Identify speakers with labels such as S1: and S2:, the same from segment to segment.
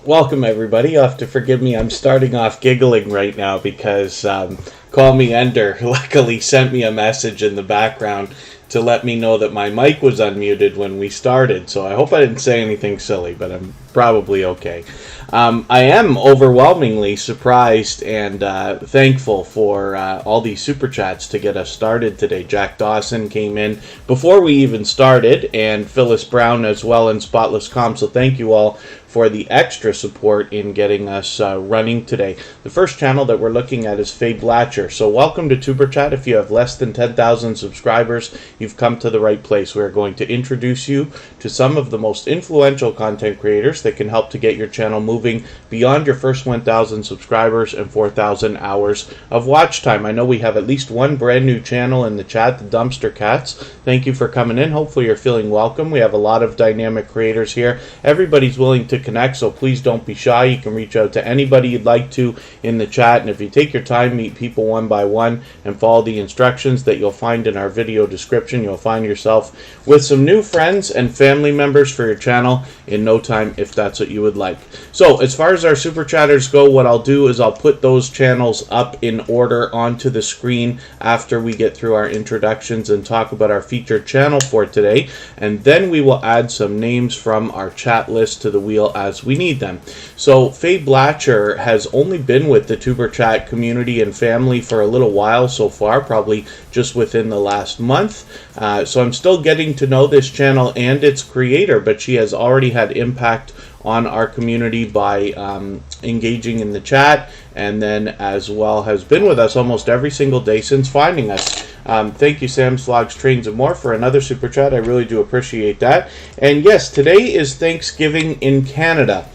S1: Welcome everybody. You'll have to forgive me, I'm starting off giggling right now because Call Me Ender luckily sent me a message in the background to let me know that my mic was unmuted when we started. So I hope I didn't say anything silly, but I'm probably okay. I am overwhelmingly surprised and thankful for all these super chats to get us started today. Jack Dawson came in before we even started, and Phyllis Brown as well in Spotless Calm. So thank you all for the extra support in getting us running today. The first channel that we're looking at is Faye Blatcher. So welcome to Superchat. If you have less than 10,000 subscribers, you've come to the right place. We're going to introduce you to some of the most influential content creators that can help to get your channel moving beyond your first 1,000 subscribers and 4,000 hours of watch time. I know we have at least one brand new channel in the chat, the Dumpster Cats. Thank you for coming in. Hopefully you're feeling welcome. We have a lot of dynamic creators here. Everybody's willing to connect, so please don't be shy. You can reach out to anybody you'd like to in the chat, and if you take your time, meet people one by one and follow the instructions that you'll find in our video description, you'll find yourself with some new friends and family members for your channel in no time, if that's what you would like. So as far as our super chatters go, what I'll do is I'll put those channels up in order onto the screen after we get through our introductions and talk about our featured channel for today, and then we will add some names from our chat list to the wheel as we need them. So Faye Blatcher has only been with the Tuber Chat community and family for a little while so far, probably just within the last month. So I'm still getting to know this channel and its creator, but she has already had impact on our community by engaging in the chat, and then as well has been with us almost every single day since finding us. Thank you, Sam's Vlogs, Trains, and More, for another super chat. I really do appreciate that. And yes, today is Thanksgiving in Canada.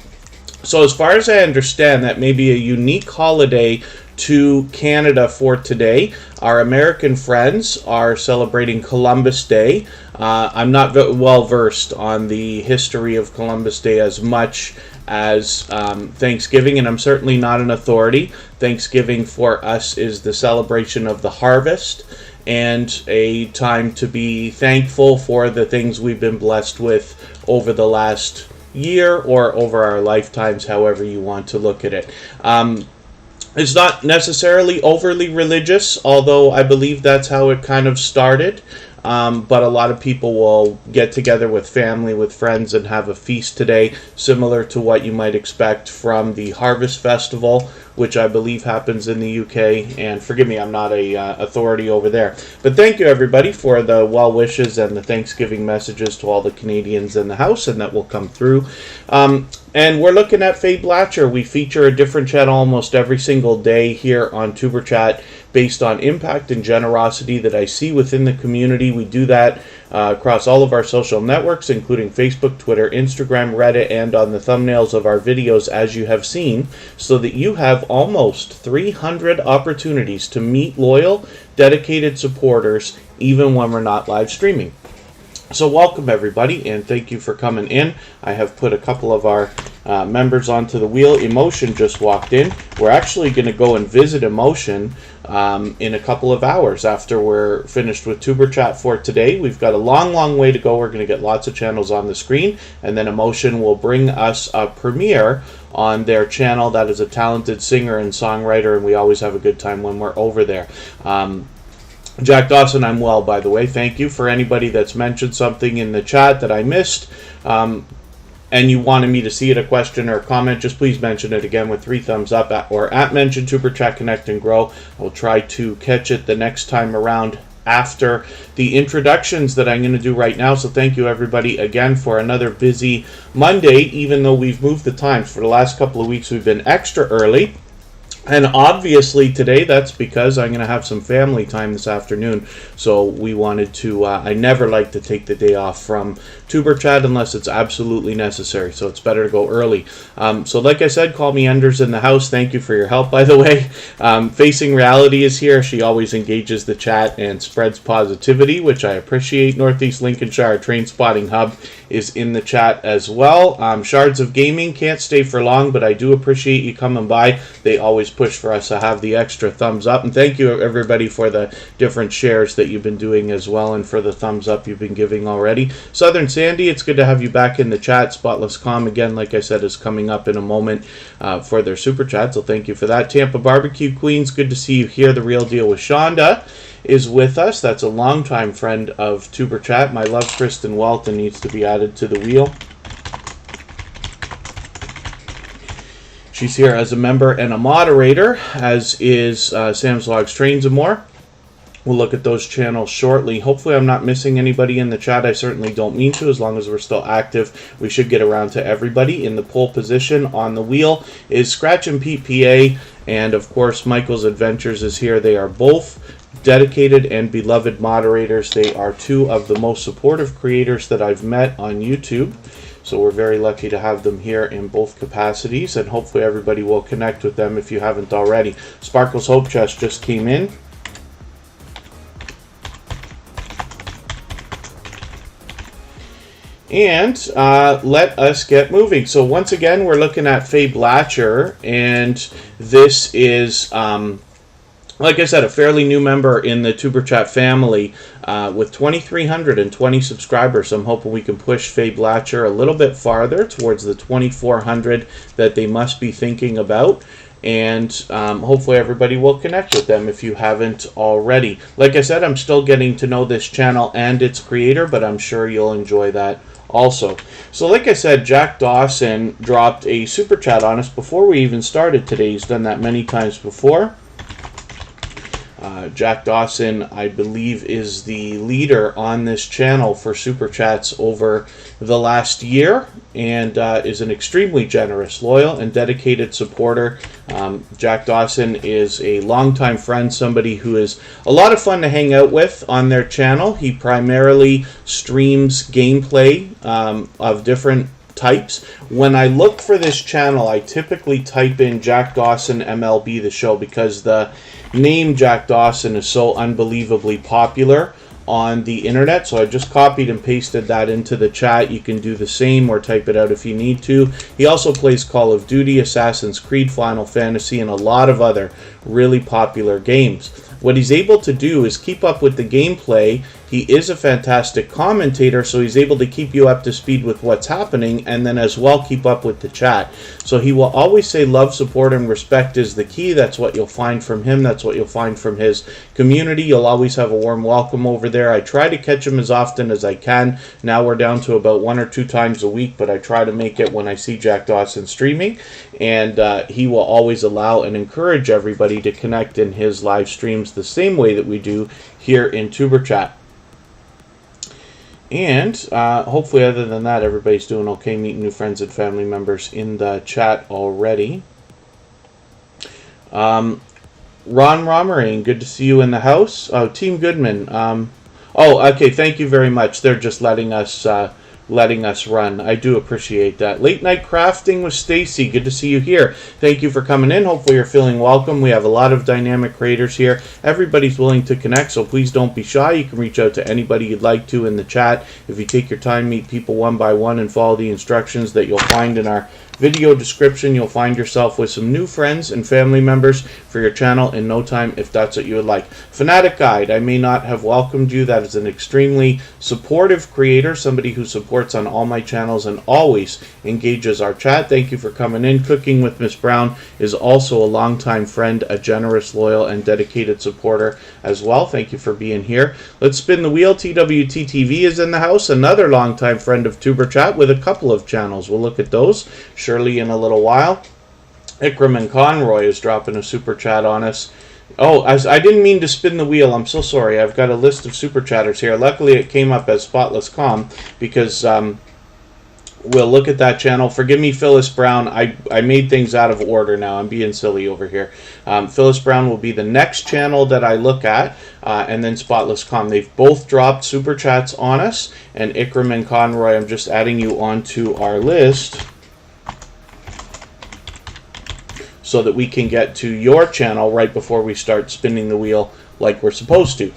S1: So as far as I understand, that may be a unique holiday to Canada for today. Our American friends are celebrating Columbus Day. I'm not well versed on the history of Columbus Day as much as Thanksgiving, and I'm certainly not an authority. Thanksgiving for us is the celebration of the harvest and a time to be thankful for the things we've been blessed with over the last year or over our lifetimes, however you want to look at it. It's not necessarily overly religious, although I believe that's how it kind of started. But a lot of people will get together with family, with friends, and have a feast today, similar to what you might expect from the Harvest Festival, which I believe happens in the UK. And forgive me, I'm not a authority over there. But thank you, everybody, for the well wishes and the Thanksgiving messages to all the Canadians in the house, and that will come through. And we're looking at Faye Blatcher. We feature a different chat almost every single day here on Tuber Chat based on impact and generosity that I see within the community. We do that across all of our social networks, including Facebook, Twitter, Instagram, Reddit, and on the thumbnails of our videos, as you have seen, so that you have almost 300 opportunities to meet loyal, dedicated supporters, even when we're not live streaming. So welcome, everybody, and thank you for coming in. I have put a couple of our members onto the wheel. Emotion just walked in. We're actually going to go and visit Emotion in a couple of hours after we're finished with Tuber Chat for today. We've got a long way to go. We're going to get lots of channels on the screen, and then Emotion will bring us a premiere on their channel. That is a talented singer and songwriter, and we always have a good time when we're over there. Jack Dawson, I'm well, by the way. Thank you. For anybody that's mentioned something in the chat that I missed, and you wanted me to see it, a question or a comment, just please mention it again with 3 thumbs up or at mention Tuber Chat Connect and Grow. I'll try to catch it the next time around after the introductions that I'm going to do right now. So thank you, everybody, again for another busy Monday, even though we've moved the times. For the last couple of weeks, we've been extra early. And obviously today, that's because I'm going to have some family time this afternoon. So we wanted to, I never like to take the day off from Tuber Chat unless it's absolutely necessary. So it's better to go early. So like I said, call me Enders in the house. Thank you for your help, by the way. Facing Reality is here. She always engages the chat and spreads positivity, which I appreciate. Northeast Lincolnshire Train Spotting Hub is in the chat as well. Shards of Gaming can't stay for long, but I do appreciate you coming by. They always push for us to have the extra thumbs up, and thank you, everybody, for the different shares that you've been doing as well, and for the thumbs up you've been giving already. Southern Sandy, it's good to have you back in the chat. Spotless Calm, again, like I said, is coming up in a moment for their super chat, so thank you for that. Tampa Barbecue Queens, good to see you here. The Real Deal with Shonda is with us. That's a longtime friend of Tuber Chat. My love, Kristen Welton, needs to be added to the wheel. She's here as a member and a moderator, as is Sam's Logs Trains and More. We'll look at those channels shortly. Hopefully I'm not missing anybody in the chat. I certainly don't mean to. As long as we're still active, we should get around to everybody. In the pole position on the wheel is Scratch and Pete PA, and of course Michael's Adventures is here. They are both dedicated and beloved moderators. They are 2 of the most supportive creators that I've met on YouTube. So we're very lucky to have them here in both capacities, and hopefully everybody will connect with them if you haven't already. Sparkle's Hope Chest just came in. And let us get moving. So once again, we're looking at Faye Blatcher, and this is, like I said, a fairly new member in the Tuber Chat family with 2,320 subscribers. So I'm hoping we can push Faye Blatcher a little bit farther towards the 2,400 that they must be thinking about. And hopefully everybody will connect with them if you haven't already. Like I said, I'm still getting to know this channel and its creator, but I'm sure you'll enjoy that also. So like I said, Jack Dawson dropped a super chat on us before we even started today. He's done that many times before. Jack Dawson, I believe, is the leader on this channel for super chats over the last year, and is an extremely generous, loyal, and dedicated supporter. Jack Dawson is a longtime friend, somebody who is a lot of fun to hang out with on their channel. He primarily streams gameplay of different types. When I look for this channel, I typically type in Jack Dawson MLB the show, because the name Jack Dawson is so unbelievably popular on the internet. So I just copied and pasted that into the chat. You can do the same or type it out if you need to. He also plays Call of Duty, Assassin's Creed, Final Fantasy, and a lot of other really popular games. What he's able to do is keep up with the gameplay he is a fantastic commentator, so he's able to keep you up to speed with what's happening, and then as well keep up with the chat. So he will always say love, support, and respect is the key. That's what you'll find from him. That's what you'll find from his community. You'll always have a warm welcome over there. I try to catch him as often as I can. Now we're down to about 1 or 2 times a week, but I try to make it when I see Jack Dawson streaming, and he will always allow and encourage everybody to connect in his live streams the same way that we do here in Superchat. And hopefully, other than that, everybody's doing okay, meeting new friends and family members in the chat already. Ron Romerain, good to see you in the house. Oh, Team Goodman. Oh, okay, thank you very much. They're just letting us run. I do appreciate that. Late Night Crafting with Stacy, good to see you here. Thank you for coming in. Hopefully you're feeling welcome. We have a lot of dynamic creators here. Everybody's willing to connect, so please don't be shy. You can reach out to anybody you'd like to in the chat. If you take your time, meet people one by one, and follow the instructions that you'll find in our video description, you'll find yourself with some new friends and family members for your channel in no time, if that's what you would like. Fanatic Guide, I may not have welcomed you. That is an extremely supportive creator, somebody who supports on all my channels and always engages our chat. Thank you for coming in. Cooking with Miss Brown is also a longtime friend, a generous, loyal, and dedicated supporter as well. Thank you for being here. Let's spin the wheel. TWTTV is in the house, another longtime friend of TuberChat with a couple of channels. We'll look at those surely in a little while. Ikram and Conroy is dropping a super chat on us. Oh, I didn't mean to spin the wheel. I'm so sorry. I've got a list of super chatters here. Luckily, it came up as Spotless Calm because we'll look at that channel. Forgive me, Phyllis Brown. I made things out of order now. I'm being silly over here. Phyllis Brown will be the next channel that I look at, and then Spotless Calm. They've both dropped super chats on us, and Ikram and Conroy, I'm just adding you onto our list so that we can get to your channel right before we start spinning the wheel like we're supposed to.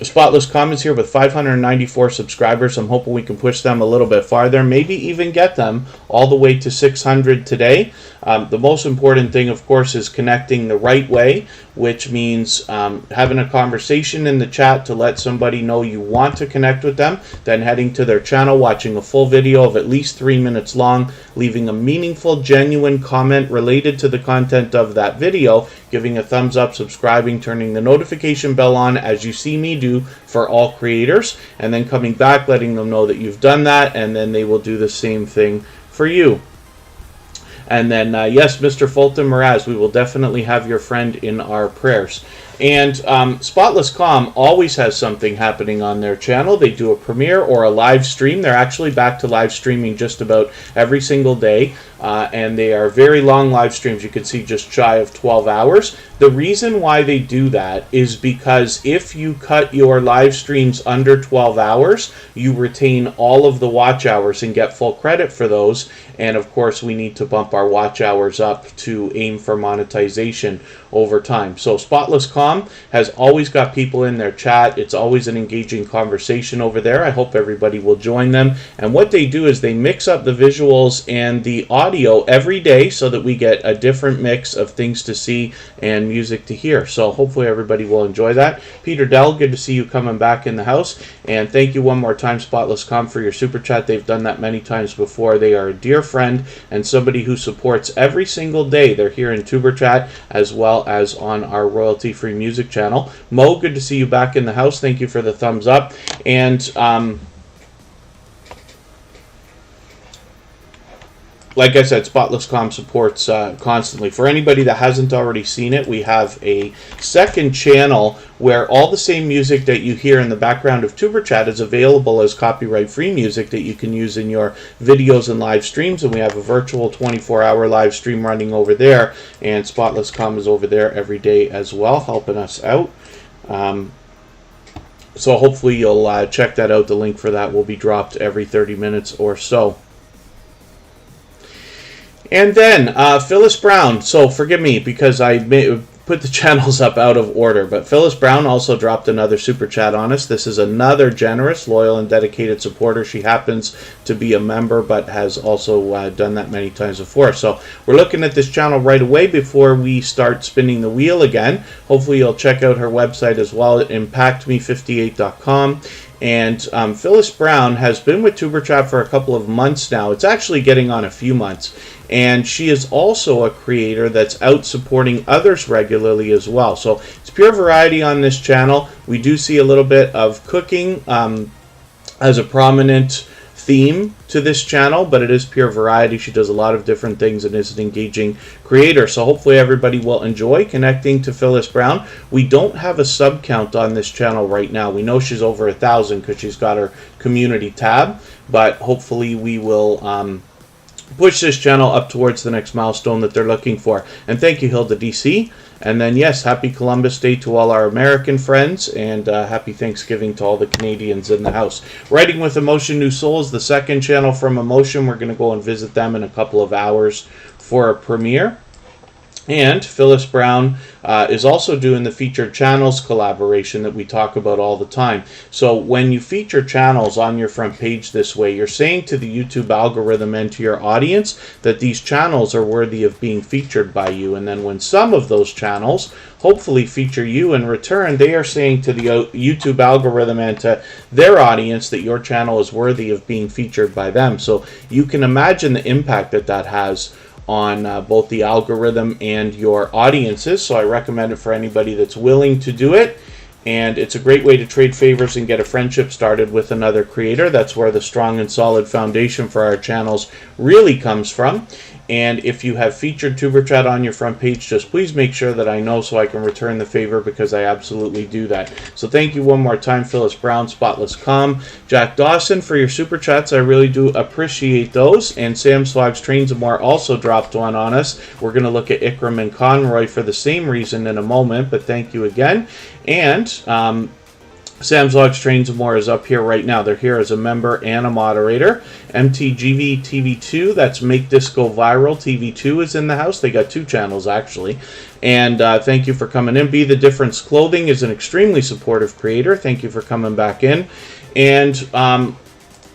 S1: Spotless Calm is here with 594 subscribers. I'm hoping we can push them a little bit farther, maybe even get them all the way to 600 today. The most important thing, of course, is connecting the right way, which means having a conversation in the chat to let somebody know you want to connect with them, then heading to their channel, watching a full video of at least 3 minutes long, leaving a meaningful, genuine comment related to the content of that video, giving a thumbs up, subscribing, turning the notification bell on as you see me do for all creators, and then coming back, letting them know that you've done that, and then they will do the same thing for you. And then, yes, Mr. Fulton Mraz, we will definitely have your friend in our prayers. And Spotless Calm always has something happening on their channel. They do a premiere or a live stream. They're actually back to live streaming just about every single day. And they are very long live streams. You can see just shy of 12 hours. The reason why they do that is because if you cut your live streams under 12 hours, you retain all of the watch hours and get full credit for those. And of course, we need to bump our watch hours up to aim for monetization over time. So Spotless Calm has always got people in their chat. It's always an engaging conversation over there. I hope everybody will join them. And what they do is they mix up the visuals and the audio every day so that we get a different mix of things to see and music to hear. So hopefully everybody will enjoy that. Peter Dell, good to see you coming back in the house. And thank you one more time, Spotless Calm, for your super chat. They've done that many times before. They are a dear friend and somebody who supports every single day. They're here in TuberChat as well as on our royalty-free music channel. Mo, good to see you back in the house. Thank you for the thumbs up. And like I said, Spotless Calm supports constantly. For anybody that hasn't already seen it, we have a second channel where all the same music that you hear in the background of TuberChat is available as copyright-free music that you can use in your videos and live streams. And we have a virtual 24-hour live stream running over there. And Spotless Calm is over there every day as well, helping us out. So hopefully you'll check that out. The link for that will be dropped every 30 minutes or so. And then Phyllis Brown. So forgive me because I put the channels up out of order. But Phyllis Brown also dropped another super chat on us. This is another generous, loyal, and dedicated supporter. She happens to be a member, but has also done that many times before. So we're looking at this channel right away before we start spinning the wheel again. Hopefully you'll check out her website as well at impactme58.com. And Phyllis Brown has been with TuberChat for a couple of months now. It's actually getting on a few months. And she is also a creator that's out supporting others regularly as well. So it's pure variety on this channel. We do see a little bit of cooking as a prominent theme to this channel, but it is pure variety. She does a lot of different things and is an engaging creator. So hopefully everybody will enjoy connecting to Phyllis Brown. We don't have a sub count on this channel right now. We know she's over 1,000 because she's got her community tab, but hopefully we will push this channel up towards the next milestone that they're looking for. And thank you, Hilda DC. And then, yes, happy Columbus Day to all our American friends, and happy Thanksgiving to all the Canadians in the house. Writing with Emotion New Soul is the second channel from Emotion. We're going to go and visit them in a couple of hours for a premiere. And Phyllis Brown is also doing the featured channels collaboration that we talk about all the time. So when you feature channels on your front page this way, you're saying to the YouTube algorithm and to your audience that these channels are worthy of being featured by you. And then when some of those channels hopefully feature you in return, they are saying to the YouTube algorithm and to their audience that your channel is worthy of being featured by them. So you can imagine the impact that that has on both the algorithm and your audiences. So I recommend it for anybody that's willing to do it. And it's a great way to trade favors and get a friendship started with another creator. That's where the strong and solid foundation for our channels really comes from. And if you have featured TuberChat on your front page, just please make sure that I know so I can return the favor, because I absolutely do that. So thank you one more time, Phyllis Brown, Spotless Calm, Jack Dawson, for your super chats. I really do appreciate those. And Sam Swags Trains and More also dropped one on us. We're going to look at Ikram and Conroy for the same reason in a moment, but thank you again. And Sam's Logs Trains and More is up here right now. They're here as a member and a moderator. MTGV TV2, that's Make This Go Viral TV2 is in the house. They got two channels actually. And thank you for coming in. Be the Difference Clothing is an extremely supportive creator. Thank you for coming back in. And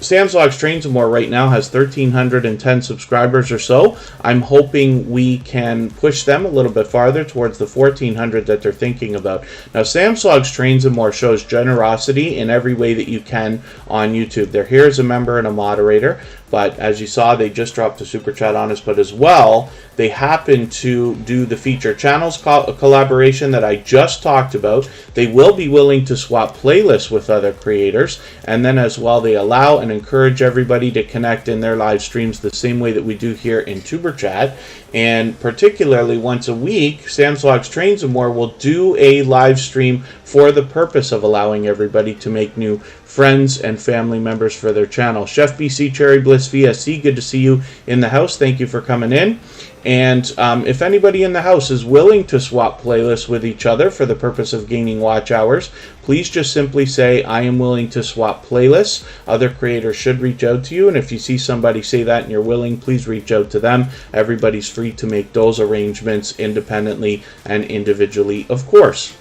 S1: Sam's Logs Trains and More right now has 1,310 subscribers or so. I'm hoping we can push them a little bit farther towards the 1,400 that they're thinking about. Now, Sam's Logs Trains and More shows generosity in every way that you can on YouTube. They're here as a member and a moderator, but as you saw, they just dropped a super chat on us. But as well, they happen to do the feature channels collaboration that I just talked about. They will be willing to swap playlists with other creators, and then as well, they allow and encourage everybody to connect in their live streams the same way that we do here in TuberChat. And particularly once a week, Sam's Logs Trains and More will do a live stream for the purpose of allowing everybody to make new friends and family members for their channel. Chef BC Cherry Bliss VSC, good to see you in the house. Thank you for coming in. And if anybody in the house is willing to swap playlists with each other for the purpose of gaining watch hours, please just simply say, I am willing to swap playlists. Other creators should reach out to you. And if you see somebody say that and you're willing, please reach out to them. Everybody's free to make those arrangements independently and individually, of course.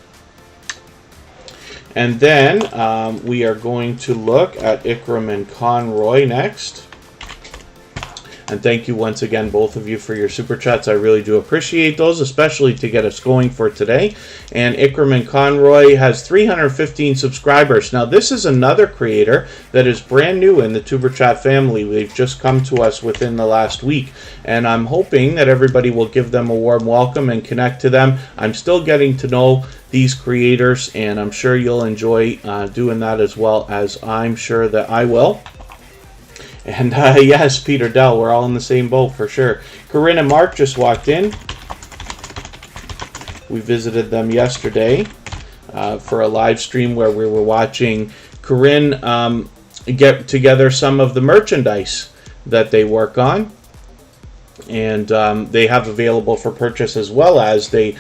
S1: And then we are going to look at Ikram and Conroy next. And thank you once again, both of you, for your super chats. I really do appreciate those, especially to get us going for today. And Ikram and Conroy has 315 subscribers. Now, this is another creator that is brand new in the TuberChat family. They've just come to us within the last week. And I'm hoping that everybody will give them a warm welcome and connect to them. I'm still getting to know these creators, and I'm sure you'll enjoy doing that as well, as I'm sure that I will. And yes, Peter Dell, we're all in the same boat for sure. Corrine and Mark just walked in. We visited them yesterday for a live stream where we were watching Corrine get together some of the merchandise that they work on. And they have available for purchase, as well as they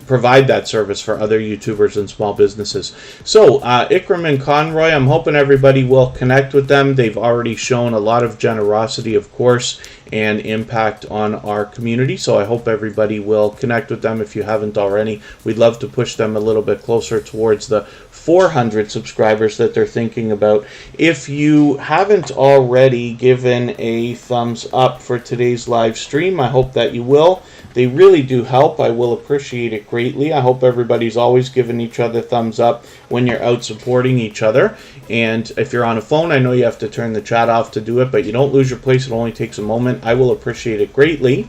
S1: provide that service for other YouTubers and small businesses. So Ikram and Conroy, I'm hoping everybody will connect with them. They've already shown a lot of generosity, of course, and impact on our community. So I hope everybody will connect with them if you haven't already. We'd love to push them a little bit closer towards the 400 subscribers that they're thinking about. If you haven't already given a thumbs up for today's live stream, I hope that you will. They really do help. I will appreciate it greatly. I hope everybody's always giving each other thumbs up when you're out supporting each other. And if you're on a phone, I know you have to turn the chat off to do it, but you don't lose your place. It only takes a moment. I will appreciate it greatly.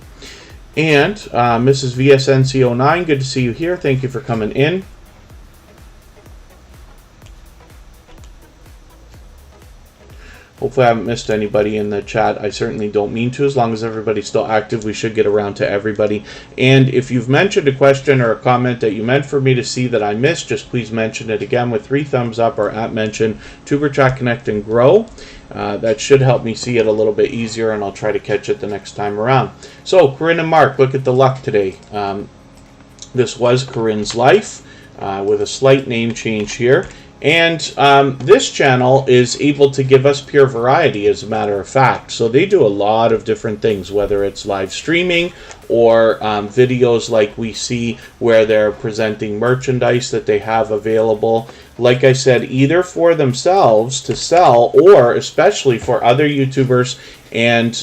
S1: And Mrs. VSNC09, good to see you here. Thank you for coming in. Hopefully I haven't missed anybody in the chat. I certainly don't mean to. As long as everybody's still active, we should get around to everybody. And if you've mentioned a question or a comment that you meant for me to see that I missed, just please mention it again with 3 thumbs up or at mention Tuber Chat Connect and Grow. That should help me see it a little bit easier, and I'll try to catch it the next time around. So, Corrine and Mark, look at the luck today. This was Corinne's life with a slight name change here. And this channel is able to give us pure variety, as a matter of fact. So they do a lot of different things, whether it's live streaming or videos like we see where they're presenting merchandise that they have available. Like I said, either for themselves to sell or especially for other YouTubers and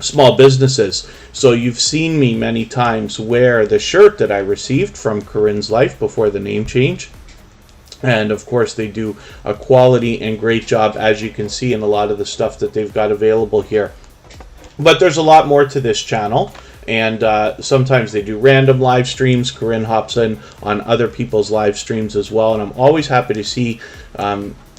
S1: small businesses. So you've seen me many times wear the shirt that I received from Corinne's Life before the name change. And of course they do a quality and great job, as you can see in a lot of the stuff that they've got available here. But there's a lot more to this channel, and sometimes they do random live streams. Corinne hops in on other people's live streams as well, and I'm always happy to see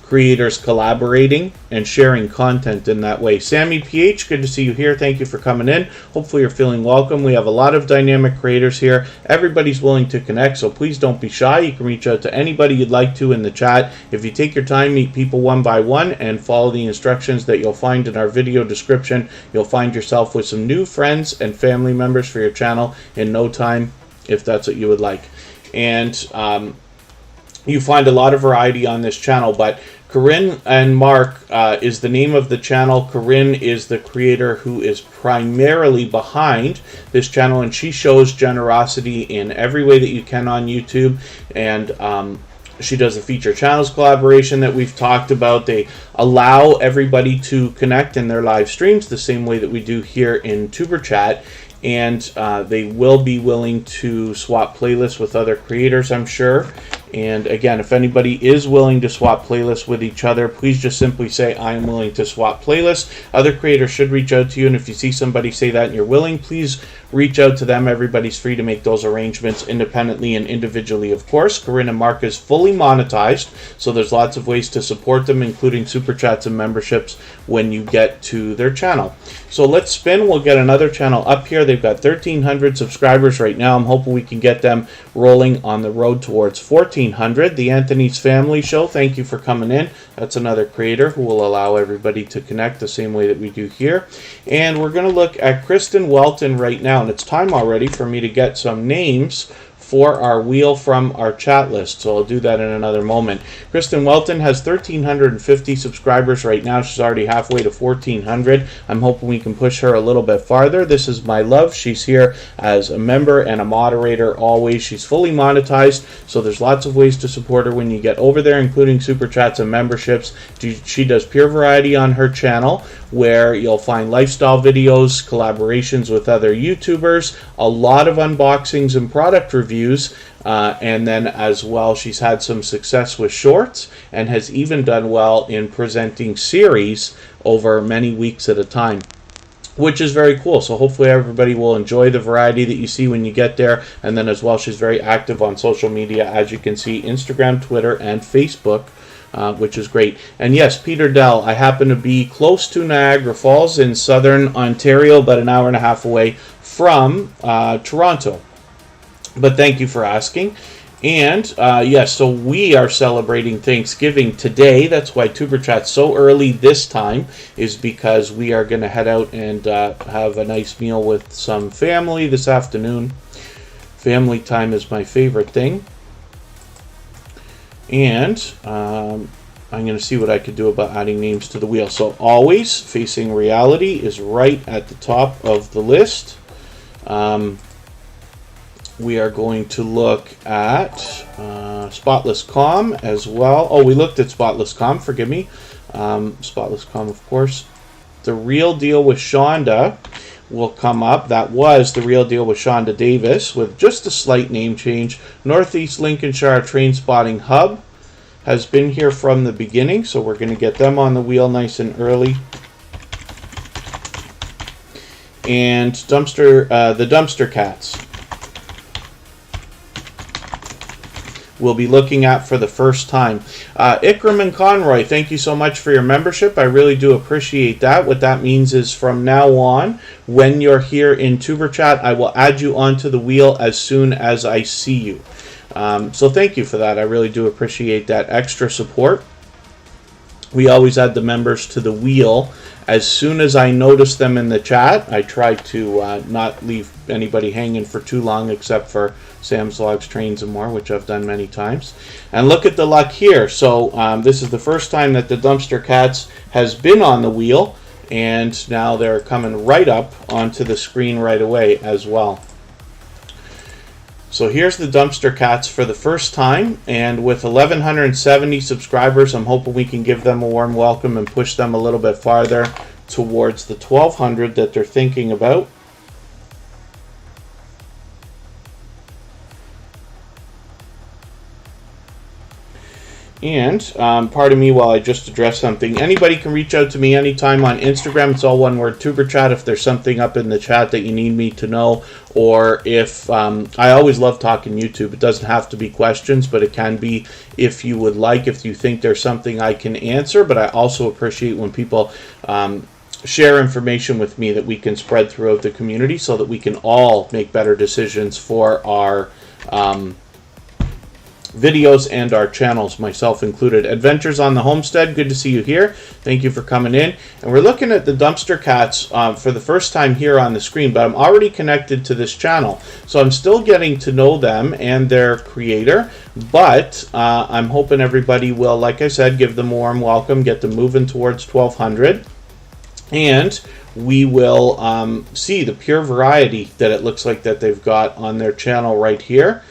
S1: creators collaborating and sharing content in that way. Sammy PH, good to see you here. Thank you for coming in. Hopefully you're feeling welcome. We have a lot of dynamic creators here. Everybody's willing to connect, so please don't be shy. You can reach out to anybody you'd like to in the chat. If you take your time, meet people one by one and follow the instructions that you'll find in our video description, you'll find yourself with some new friends and family members for your channel in no time, if that's what you would like. And you find a lot of variety on this channel, but Corrine and Mark is the name of the channel. Corrine is the creator who is primarily behind this channel, and she shows generosity in every way that you can on YouTube. And she does a feature channels collaboration that we've talked about. They allow everybody to connect in their live streams the same way that we do here in Tuber Chat. And they will be willing to swap playlists with other creators, I'm sure. And again, if anybody is willing to swap playlists with each other, please just simply say, I am willing to swap playlists. Other creators should reach out to you, and if you see somebody say that and you're willing, please reach out to them. Everybody's free to make those arrangements independently and individually, of course. Corrine and Mark is fully monetized, so there's lots of ways to support them, including super chats and memberships when you get to their channel. So let's spin. We'll get another channel up here. They've got 1,300 subscribers right now. I'm hoping we can get them rolling on the road towards 1,400. The Anthony's Family Show, thank you for coming in. That's another creator who will allow everybody to connect the same way that we do here. And we're going to look at Kristen Welton right now. And it's time already for me to get some names for our wheel from our chat list, so I'll do that in another moment. Kristen Welton has 1,350 subscribers right now. She's already halfway to 1,400. I'm hoping we can push her a little bit farther. This is my love. She's here as a member and a moderator always. She's fully monetized, so there's lots of ways to support her when you get over there, including super chats and memberships. She does pure variety on her channel, where you'll find lifestyle videos, collaborations with other YouTubers, a lot of unboxings and product reviews, and then as well she's had some success with shorts and has even done well in presenting series over many weeks at a time, which is very cool. So hopefully everybody will enjoy the variety that you see when you get there. And then as well, she's very active on social media, as you can see, Instagram, Twitter, and Facebook, which is great. And yes, Peter Dell, I happen to be close to Niagara Falls in southern Ontario, about an hour and a half away from Toronto. But thank you for asking. And yes, so we are celebrating Thanksgiving today. That's why Tuber Chat's so early this time, is because we are going to head out and have a nice meal with some family this afternoon. Family time is my favorite thing. And I'm going to see what I could do about adding names to the wheel. So always facing reality is right at the top of the list. We are going to look at Spotless Calm as well. Oh, we looked at Spotless Calm, forgive me. Spotless Calm, of course. The Real Deal with Shonda will come up. That was The Real Deal with Shonda Davis with just a slight name change. Northeast Lincolnshire Train Spotting Hub has been here from the beginning, so we're going to get them on the wheel nice and early. And the Dumpster Cats we'll be looking at for the first time. Ikram and Conroy, thank you so much for your membership. I really do appreciate that. What that means is from now on, when you're here in Tuber Chat, I will add you onto the wheel as soon as I see you. So thank you for that. I really do appreciate that extra support. We always add the members to the wheel as soon as I notice them in the chat. I try to not leave anybody hanging for too long, except for Sam's Logs, Trains, and More, which I've done many times. And look at the luck here. So this is the first time that the Dumpster Cats has been on the wheel, and now they're coming right up onto the screen right away as well. So here's the Dumpster Cats for the first time, and with 1,170 subscribers, I'm hoping we can give them a warm welcome and push them a little bit farther towards the 1,200 that they're thinking about. And pardon me while I just address something. Anybody can reach out to me anytime on Instagram. It's all one word, Tuber Chat. If there's something up in the chat that you need me to know, or if I always love talking YouTube. It doesn't have to be questions, but it can be if you would like, if you think there's something I can answer. But I also appreciate when people share information with me that we can spread throughout the community so that we can all make better decisions for our videos and our channels, myself included. Adventures on the Homestead, good to see you here. Thank you for coming in. And we're looking at the Dumpster Cats for the first time here on the screen, but I'm already connected to this channel, so I'm still getting to know them and their creator. But I'm hoping everybody will, like I said, give them a warm welcome, get them moving towards 1,200, and we will see the pure variety that it looks like that they've got on their channel right here.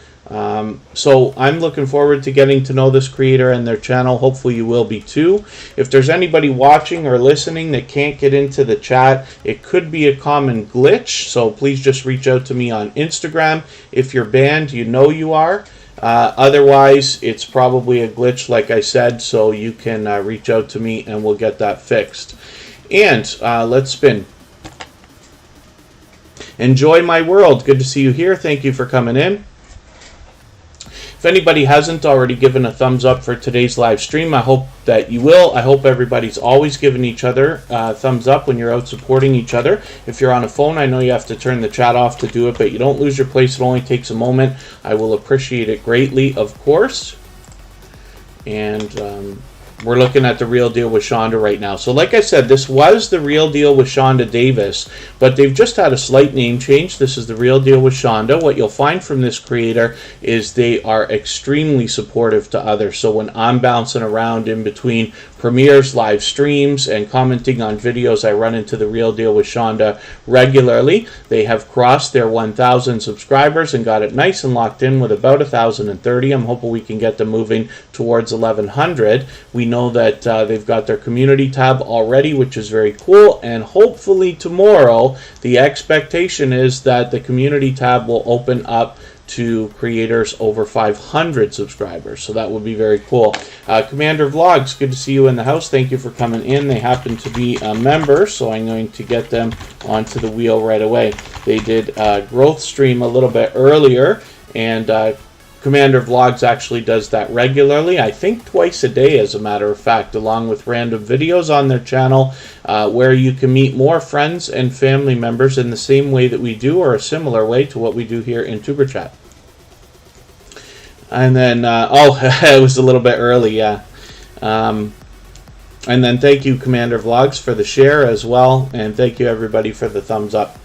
S1: So I'm looking forward to getting to know this creator and their channel. Hopefully you will be too. If there's anybody watching or listening that can't get into the chat, it could be a common glitch, so please just reach out to me on Instagram. If you're banned, you know you are. Otherwise, it's probably a glitch, like I said, so you can reach out to me and we'll get that fixed. And let's spin. Enjoy my world. Good to see you here. Thank you for coming in. If anybody hasn't already given a thumbs up for today's live stream, I hope that you will. I hope everybody's always giving each other thumbs up when you're out supporting each other. If you're on a phone, I know you have to turn the chat off to do it, but you don't lose your place. It only takes a moment. I will appreciate it greatly, of course. And we're looking at The Real Deal with Shonda right now. So like I said, this was The Real Deal with Shonda Davis, but they've just had a slight name change. This is The Real Deal with Shonda. What you'll find from this creator is they are extremely supportive to others. So when I'm bouncing around in between premieres, live streams, and commenting on videos, I run into The Real Deal with Shonda regularly. They have crossed their 1,000 subscribers and got it nice and locked in with about 1,030. I'm hoping we can get them moving towards 1,100. We know that they've got their community tab already, which is very cool, and hopefully tomorrow the expectation is that the community tab will open up to creators over 500 subscribers, so that would be very cool. Commander Vlogs, good to see you in the house. Thank you for coming in. They happen to be a member, so I'm going to get them onto the wheel right away. They did a growth stream a little bit earlier, and Commander Vlogs actually does that regularly, I think twice a day as a matter of fact, along with random videos on their channel where you can meet more friends and family members in the same way that we do, or a similar way to what we do here in Tuber Chat. And then, it was a little bit early, yeah. And then thank you, Commander Vlogs, for the share as well, and thank you everybody for the thumbs up.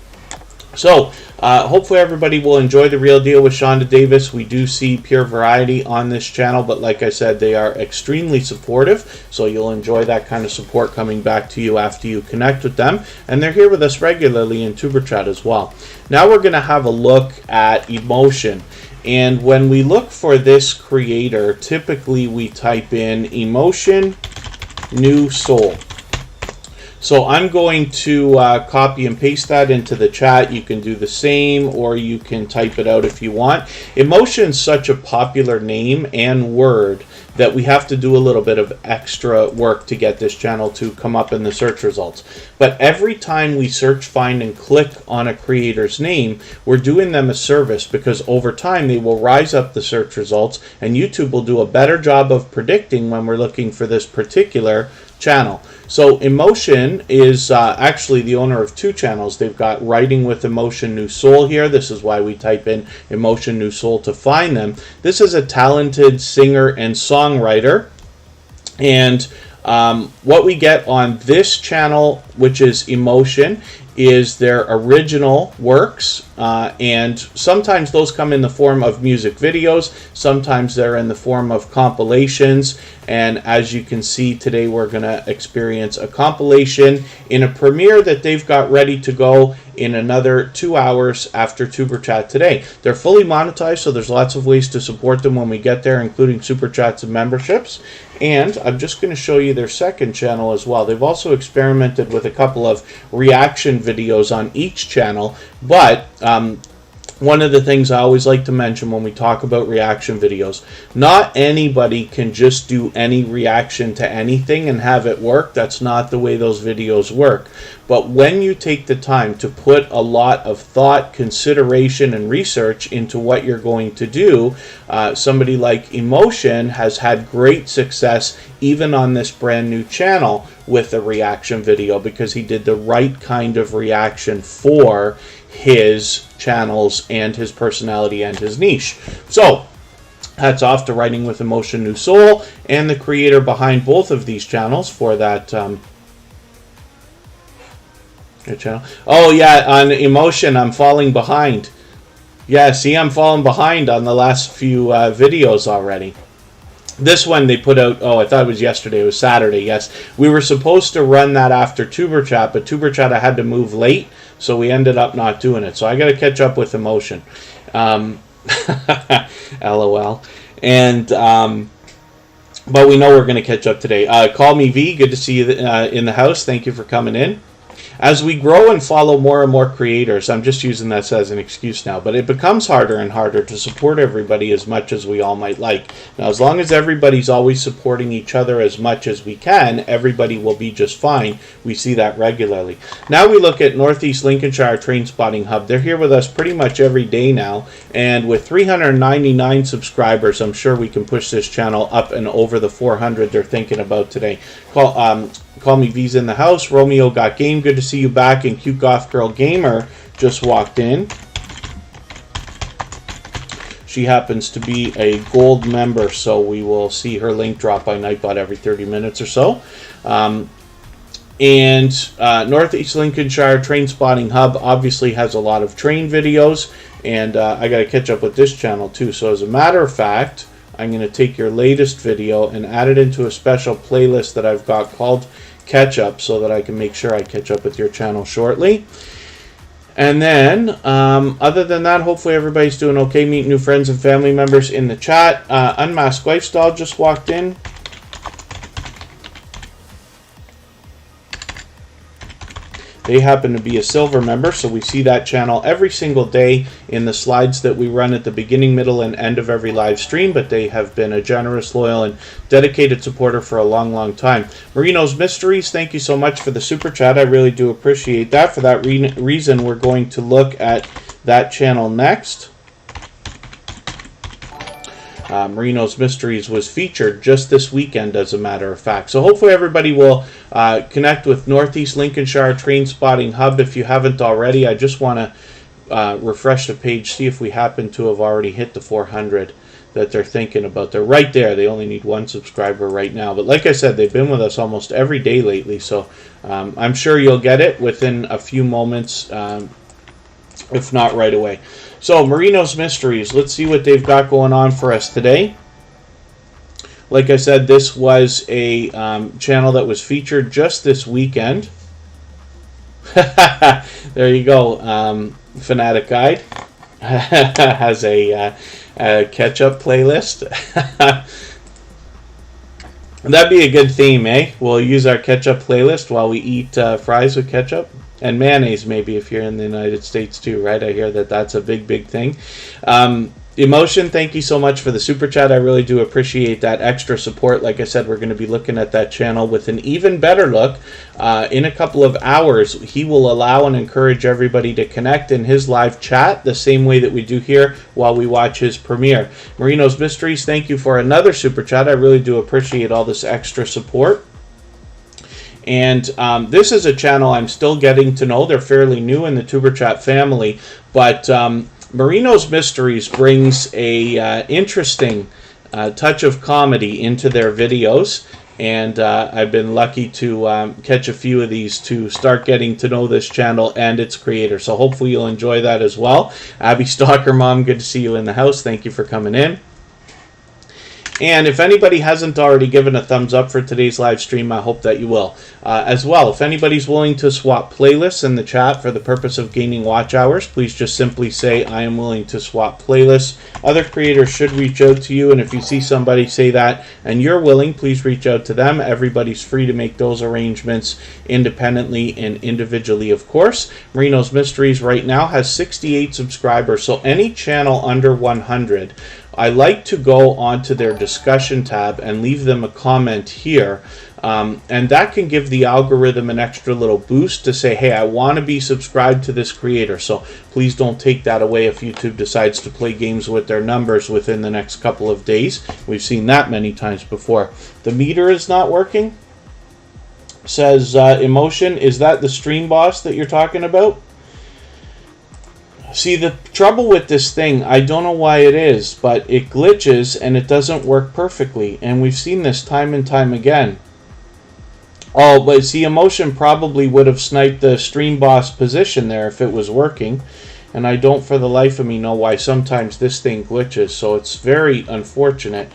S1: So, hopefully everybody will enjoy The Real Deal with Shonda Davis. We do see pure variety on this channel, but like I said, they are extremely supportive, so you'll enjoy that kind of support coming back to you after you connect with them. And they're here with us regularly in Tuber Chat as well. Now we're going to have a look at emotion. And when we look for this creator, typically we type in emotion, new soul. So I'm going to copy and paste that into the chat. You can do the same, or you can type it out if you want. Emotion's such a popular name and word that we have to do a little bit of extra work to get this channel to come up in the search results. But every time we search, find, and click on a creator's name, we're doing them a service, because over time they will rise up the search results, and YouTube will do a better job of predicting when we're looking for this particular channel. So Emotion is actually the owner of two channels. They've got Writing with Emotion New Soul here. This is why we type in Emotion New Soul to find them. This is a talented singer and songwriter. And what we get on this channel, which is Emotion, is their original works, and sometimes those come in the form of music videos, sometimes they're in the form of compilations. And as you can see today, we're going to experience a compilation in a premiere that they've got ready to go in another 2 hours after Tuber Chat today. They're fully monetized, so there's lots of ways to support them when we get there, including super chats and memberships. And I'm just going to show you their second channel as well. They've also experimented with a couple of reaction videos on each channel, but one of the things I always like to mention when we talk about reaction videos, not anybody can just do any reaction to anything and have it work. That's not the way those videos work. But when you take the time to put a lot of thought, consideration, and research into what you're going to do, somebody like Emotion has had great success even on this brand new channel with a reaction video, because he did the right kind of reaction for his channels and his personality and his niche. So hats off to Writing with Emotion New Soul and the creator behind both of these channels for that channel. Oh yeah, on Emotion I'm falling behind. Yeah, see, I'm falling behind on the last few videos already. This one they put out, oh, I thought it was yesterday, it was Saturday, yes. We were supposed to run that after Tuber Chat, but Tuber Chat I had to move late, so we ended up not doing it. So I got to catch up with Emotion. LOL. And, but we know we're going to catch up today. Call me V, good to see you in the house. Thank you for coming in. As we grow and follow more and more creators, I'm just using this as an excuse now, but it becomes harder and harder to support everybody as much as we all might like. Now, as long as everybody's always supporting each other as much as we can, everybody will be just fine. We see that regularly. Now we look at Northeast Lincolnshire Train Spotting Hub. They're here with us pretty much every day now, and with 399 subscribers, I'm sure we can push this channel up and over the 400 they're thinking about today. Call me V's in the house. Romeo Got Game, good to see you back. And Cute Goth Girl Gamer just walked in. She happens to be a gold member, so we will see her link drop by Nightbot every 30 minutes or so. Northeast Lincolnshire Train Spotting Hub obviously has a lot of train videos, and I got to catch up with this channel too. So as a matter of fact, I'm going to take your latest video and add it into a special playlist that I've got called Catch Up, so that I can make sure I catch up with your channel shortly. And then, other than that, hopefully everybody's doing okay. Meet new friends and family members in the chat. Unmasked Lifestyle just walked in. They happen to be a silver member, so we see that channel every single day in the slides that we run at the beginning, middle, and end of every live stream, but they have been a generous, loyal, and dedicated supporter for a long, long time. Marino's Mysteries, thank you so much for the super chat. I really do appreciate that. For that reason, we're going to look at that channel next. Marino's Mysteries was featured just this weekend, as a matter of fact. So hopefully everybody will connect with Northeast Lincolnshire Train Spotting Hub if you haven't already. I just want to refresh the page, see if we happen to have already hit the 400 that they're thinking about. They're right there. They only need one subscriber right now. But like I said, they've been with us almost every day lately. So I'm sure you'll get it within a few moments if not right away. So, Marino's Mysteries. Let's see what they've got going on for us today. Like I said, this was a channel that was featured just this weekend. There you go. Fanatic Guide has a catch-up playlist. That'd be a good theme, eh? We'll use our ketchup playlist while we eat fries with ketchup. And mayonnaise, maybe, if you're in the United States too, right? I hear that that's a big, big thing. Emotion, thank you so much for the super chat. I really do appreciate that extra support. Like I said, we're going to be looking at that channel with an even better look. In a couple of hours, he will allow and encourage everybody to connect in his live chat the same way that we do here while we watch his premiere. Marino's Mysteries, thank you for another super chat. I really do appreciate all this extra support. And this is a channel I'm still getting to know. They're fairly new in the Tuber Chat family, but Marino's Mysteries brings a interesting touch of comedy into their videos, and I've been lucky to catch a few of these to start getting to know this channel and its creator. So hopefully you'll enjoy that as well. Abby Stalker Mom, good to see you in the house. Thank you for coming in. And if anybody hasn't already given a thumbs up for today's live stream, I hope that you will. As well, if anybody's willing to swap playlists in the chat for the purpose of gaining watch hours, please just simply say, I am willing to swap playlists. Other creators should reach out to you, and if you see somebody say that and you're willing, please reach out to them. Everybody's free to make those arrangements independently and individually, of course. Marino's Mysteries right now has 68 subscribers, so any channel under 100, I like to go onto their discussion tab and leave them a comment here. And that can give the algorithm an extra little boost to say, hey, I want to be subscribed to this creator. So please don't take that away if YouTube decides to play games with their numbers within the next couple of days. We've seen that many times before. The meter is not working, says Emotion. Is that the stream boss that you're talking about? See, the trouble with this thing, I don't know why it is, but it glitches and it doesn't work perfectly. And we've seen this time and time again. Oh, but see, Emotion probably would have sniped the stream boss position there if it was working. And I don't for the life of me know why sometimes this thing glitches. So it's very unfortunate.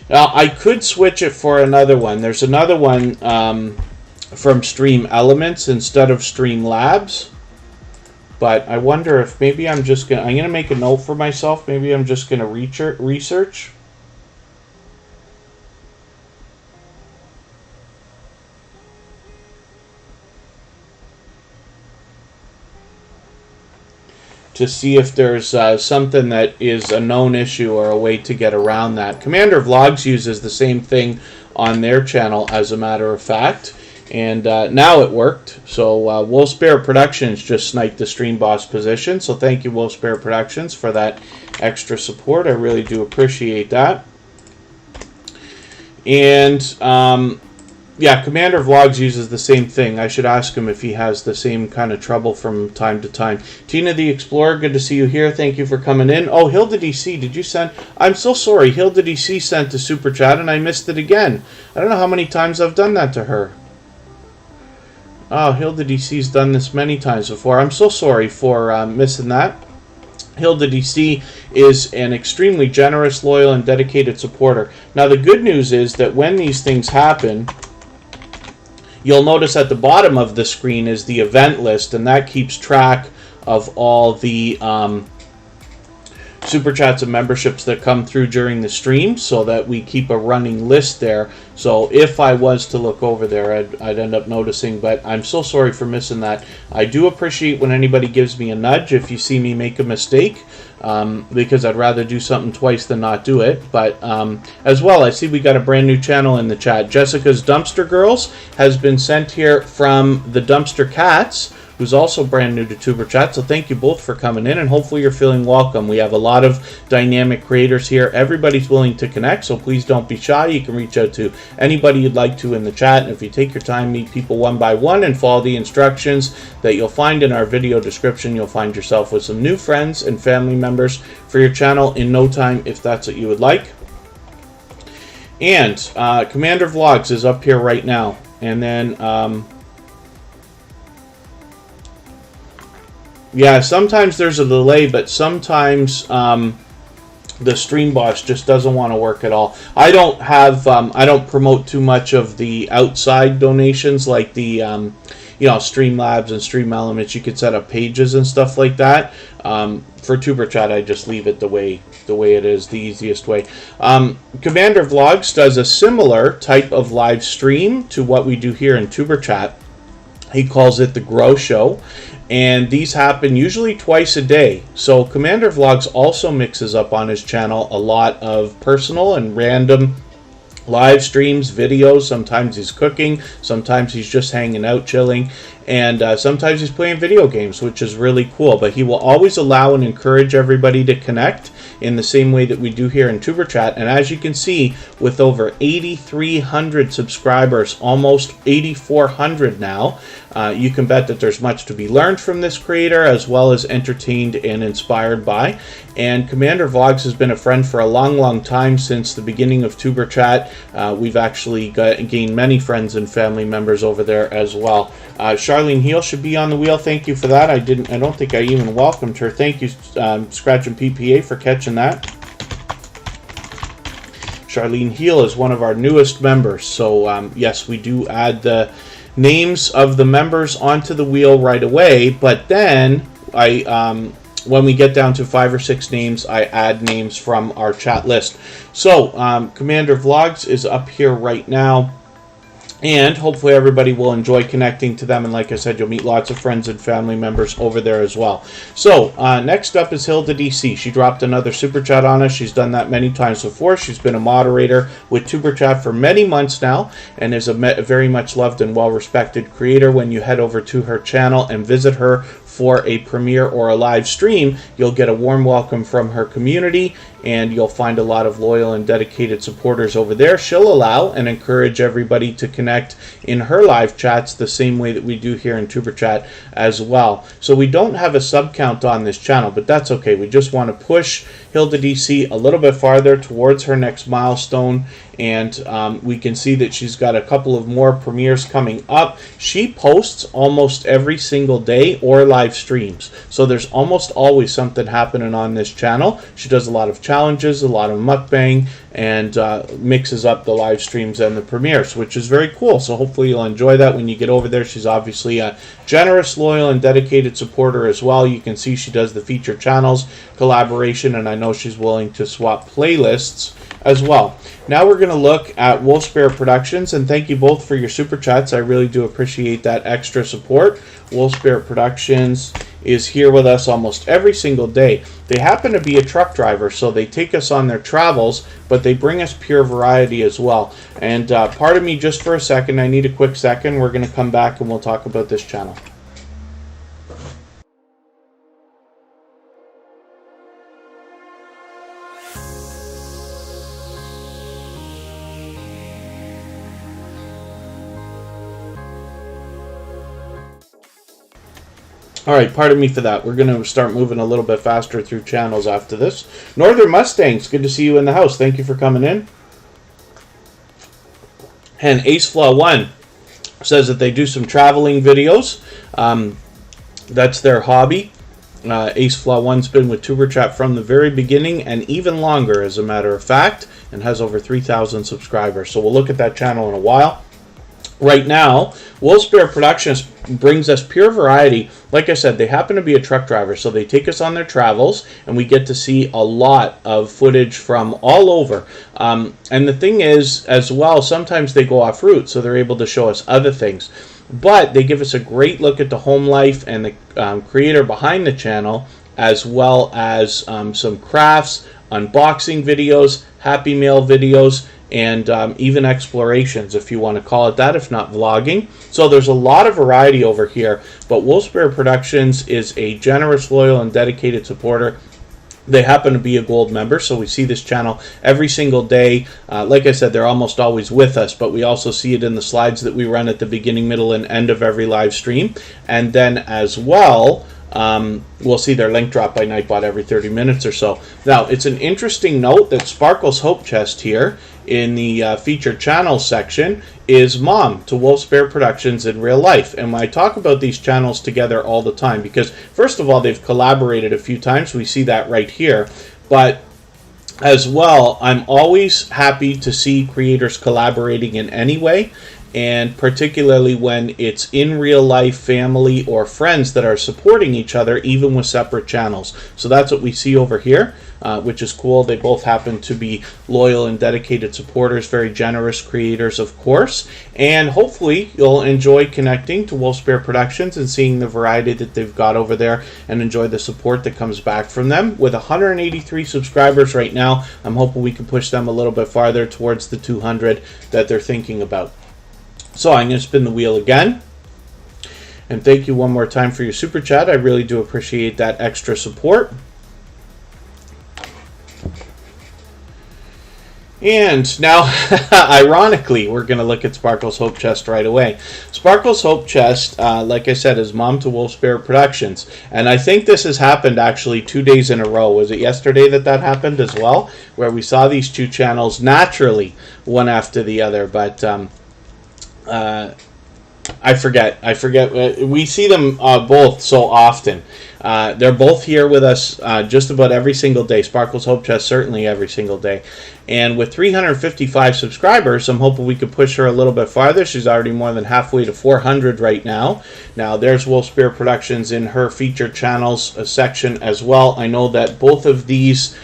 S1: Now, I could switch it for another one. There's another one from Stream Elements instead of Stream Labs. But I wonder if maybe I'm going to make a note for myself. Maybe I'm just going to research. To see if there's something that is a known issue or a way to get around that. Commander Vlogs uses the same thing on their channel, as a matter of fact. And now it worked. So Wolvespirit Productions just sniped the stream boss position. So thank you, Wolvespirit Productions, for that extra support. I really do appreciate that. And yeah, Commander Vlogs uses the same thing. I should ask him if he has the same kind of trouble from time to time. Tina the Explorer, good to see you here. Thank you for coming in. Oh, Hilda DC, did you send? I'm so sorry. Hilda DC sent a super chat and I missed it again. I don't know how many times I've done that to her. Oh, Hilda DC's done this many times before. I'm so sorry for missing that. Hilda DC is an extremely generous, loyal, and dedicated supporter. Now, the good news is that when these things happen, you'll notice at the bottom of the screen is the event list, and that keeps track of all the super chats and memberships that come through during the stream, so that we keep a running list there. So if I was to look over there, I'd end up noticing, but I'm so sorry for missing that. I do appreciate when anybody gives me a nudge if you see me make a mistake, because I'd rather do something twice than not do it. But as well, I see we got a brand new channel in the chat. Jessica's Dumpster Girls has been sent here from the Dumpster Cats, who's also brand new to Tuber Chat. So thank you both for coming in, and hopefully you're feeling welcome. We have a lot of dynamic creators here. Everybody's willing to connect, so please don't be shy. You can reach out to anybody you'd like to in the chat, and if you take your time, meet people one by one and follow the instructions that you'll find in our video description, you'll find yourself with some new friends and family members for your channel in no time, if that's what you would like. And Commander Vlogs is up here right now, and then Yeah, sometimes there's a delay, but sometimes the stream boss just doesn't want to work at all. I don't have, I don't promote too much of the outside donations like the, Streamlabs and Stream Elements. You could set up pages and stuff like that. For Tuber Chat, I just leave it the way it is, the easiest way. Commander Vlogs does a similar type of live stream to what we do here in Tuber Chat. He calls it the Grow Show. And these happen usually twice a day. So Commander Vlogs also mixes up on his channel a lot of personal and random live streams, videos. Sometimes he's cooking, sometimes he's just hanging out, chilling, and sometimes he's playing video games, which is really cool. But he will always allow and encourage everybody to connect in the same way that we do here in Tuber Chat. And as you can see, with over 8,300 subscribers, almost 8,400 now, you can bet that there's much to be learned from this creator, as well as entertained and inspired by. And Commander Vlogs has been a friend for a long time, since the beginning of Tuber Chat. We've actually gained many friends and family members over there as well. Charlene Heal should be on the wheel. Thank you for that. I don't think I even welcomed her. Thank you, Scratch and PPA, for catching that. Charlene Heal is one of our newest members. So yes, we do add the names of the members onto the wheel right away, but then when we get down to 5 or 6 names, I add names from our chat list. So Commander Vlogs is up here right now, and hopefully everybody will enjoy connecting to them. And like I said, you'll meet lots of friends and family members over there as well. So next up is Hilda DC. She dropped another super chat on us. She's done that many times before. She's been a moderator with Tuber Chat for many months now, and is a very much loved and well respected creator. When you head over to her channel and visit her for a premiere or a live stream, you'll get a warm welcome from her community, and you'll find a lot of loyal and dedicated supporters over there. She'll allow and encourage everybody to connect in her live chats the same way that we do here in Tuber Chat as well. So we don't have a sub count on this channel, but that's okay. We just want to push Hilda DC a little bit farther towards her next milestone, and we can see that she's got a couple of more premieres coming up. She posts almost every single day or live streams, so there's almost always something happening on this channel. She does a lot of challenges, a lot of mukbang, and mixes up the live streams and the premieres, which is very cool. So hopefully you'll enjoy that when you get over there. She's obviously a generous, loyal, and dedicated supporter as well. You can see she does the feature channels, collaboration, and I know she's willing to swap playlists as well. Now we're going to look at Wolvespirit Productions, and thank you both for your super chats. I really do appreciate that extra support. Wolvespirit Productions is here with us almost every single day. They happen to be a truck driver, so they take us on their travels, but they bring us pure variety as well. And pardon me just for a second, I need a quick second. We're going to come back and we'll talk about this channel. Alright, pardon me for that. We're going to start moving a little bit faster through channels after this. Northern Mustangs, good to see you in the house. Thank you for coming in. And Flaw One says that they do some traveling videos. That's their hobby. Flaw One's been with Tuber Chat from the very beginning, and even longer, as a matter of fact, and has over 3,000 subscribers. So we'll look at that channel in a while. Right now, Wolvespirit Productions brings us pure variety. Like I said, they happen to be a truck driver, so they take us on their travels, and we get to see a lot of footage from all over. And the thing is, as well, sometimes they go off route, so they're able to show us other things. But they give us a great look at the home life and the creator behind the channel, as well as some crafts, unboxing videos, Happy Meal videos, and even explorations, if you want to call it that, if not vlogging. So there's a lot of variety over here, but Wolvespirit Productions is a generous, loyal, and dedicated supporter. They happen to be a gold member, so we see this channel every single day. Like I said, they're almost always with us, but we also see it in the slides that we run at the beginning, middle, and end of every live stream. And then as well, we'll see their link drop by Nightbot every 30 minutes or so. Now, it's an interesting note that Sparkle's Hope Chest here in the featured channels section is mom to Wolvespirit Productions in real life. And I talk about these channels together all the time because, first of all, they've collaborated a few times. We see that right here. But as well, I'm always happy to see creators collaborating in any way, and particularly when it's in real life family or friends that are supporting each other, even with separate channels. So that's what we see over here, which is cool. They both happen to be loyal and dedicated supporters, very generous creators, of course. And hopefully you'll enjoy connecting to Wolvespirit Productions and seeing the variety that they've got over there and enjoy the support that comes back from them. With 183 subscribers right now, I'm hoping we can push them a little bit farther towards the 200 that they're thinking about. So I'm going to spin the wheel again. And thank you one more time for your super chat. I really do appreciate that extra support. And now, ironically, we're going to look at Sparkle's Hope Chest right away. Sparkle's Hope Chest, like I said, is mom to Wolvespirit Productions. And I think this has happened actually 2 days in a row. Was it yesterday that happened as well? Where we saw these two channels naturally, one after the other. But I forget. We see them both so often. They're both here with us just about every single day. Sparkle's Hope Chest certainly every single day. And with 355 subscribers, I'm hoping we could push her a little bit farther. She's already more than halfway to 400 right now. Now, there's Wolvespirit Productions in her featured channels section as well. I know that both of these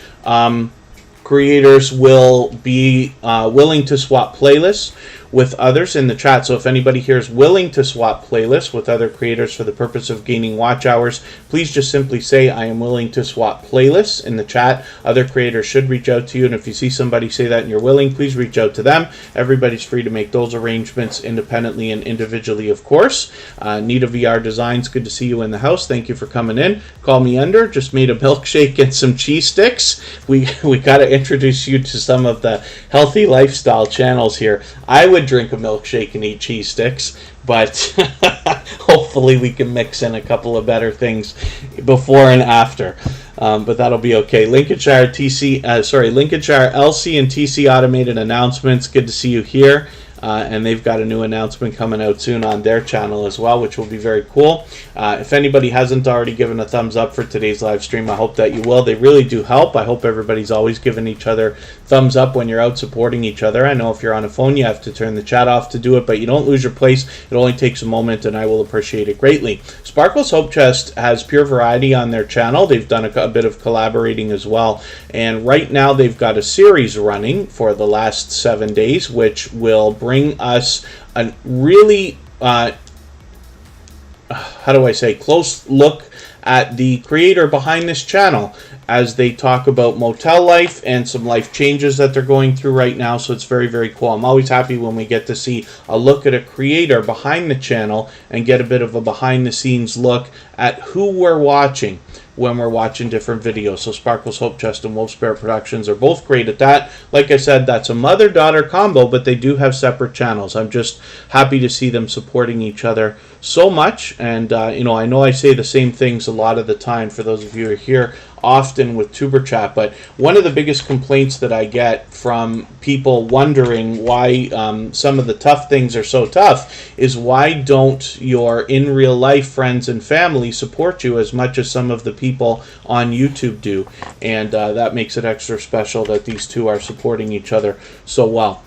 S1: creators will be willing to swap playlists with others in the chat. So if anybody here is willing to swap playlists with other creators for the purpose of gaining watch hours, please just simply say, I am willing to swap playlists in the chat. Other creators should reach out to you. And if you see somebody say that and you're willing, please reach out to them. Everybody's free to make those arrangements independently and individually, of course. Nita VR Designs, good to see you in the house. Thank you for coming in. Call me Ender. Just made a milkshake and some cheese sticks. We got to introduce you to some of the healthy lifestyle channels here. I would drink a milkshake and eat cheese sticks, but hopefully we can mix in a couple of better things before and after. But that'll be okay. Lincolnshire LC and TC Automated Announcements. Good to see you here. And they've got a new announcement coming out soon on their channel as well, which will be very cool. If anybody hasn't already given a thumbs up for today's live stream, I hope that you will. They really do help. I hope everybody's always giving each other thumbs up when you're out supporting each other. I know if you're on a phone, you have to turn the chat off to do it, but you don't lose your place. It only takes a moment, and I will appreciate it greatly. Sparkle's Hope Chest has pure variety on their channel. They've done a bit of collaborating as well. And right now, they've got a series running for the last 7 days, which will bring us a really, close look at the creator behind this channel as they talk about motel life and some life changes that they're going through right now. So it's very, very cool. I'm always happy when we get to see a look at a creator behind the channel and get a bit of a behind the scenes look at who we're watching when we're watching different videos. So Sparkle's Hope Chest and Wolvespirit Productions are both great at that. Like I said, that's a mother-daughter combo, but they do have separate channels. I'm just happy to see them supporting each other so much. And, I know I say the same things a lot of the time for those of you who are here often with Tuber Chat, but one of the biggest complaints that I get from people wondering why some of the tough things are so tough is why don't your in real life friends and family support you as much as some of the people on YouTube do? And that makes it extra special that these two are supporting each other so well.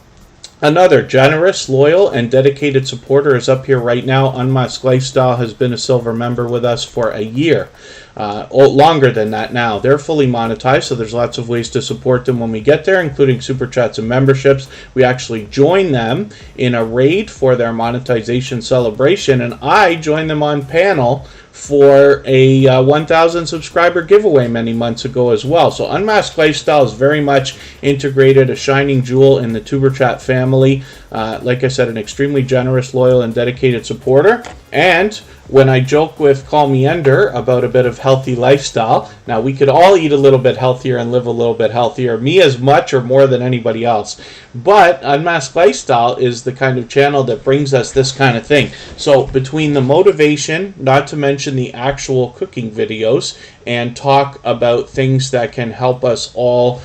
S1: Another generous, loyal, and dedicated supporter is up here right now. Unmasked Lifestyle has been a silver member with us for a year. Longer than that now. They're fully monetized, so there's lots of ways to support them when we get there, including super chats and memberships. We actually join them in a raid for their monetization celebration, and I joined them on panel for a 1,000 subscriber giveaway many months ago as well. So Unmasked Lifestyle is very much integrated, a shining jewel in the Tuber Chat family. Like I said, an extremely generous, loyal, and dedicated supporter. And when I joke with Call Me Ender about a bit of healthy lifestyle, now we could all eat a little bit healthier and live a little bit healthier, me as much or more than anybody else. But Unmasked Lifestyle is the kind of channel that brings us this kind of thing. So between the motivation, not to mention mention the actual cooking videos and talk about things that can help us all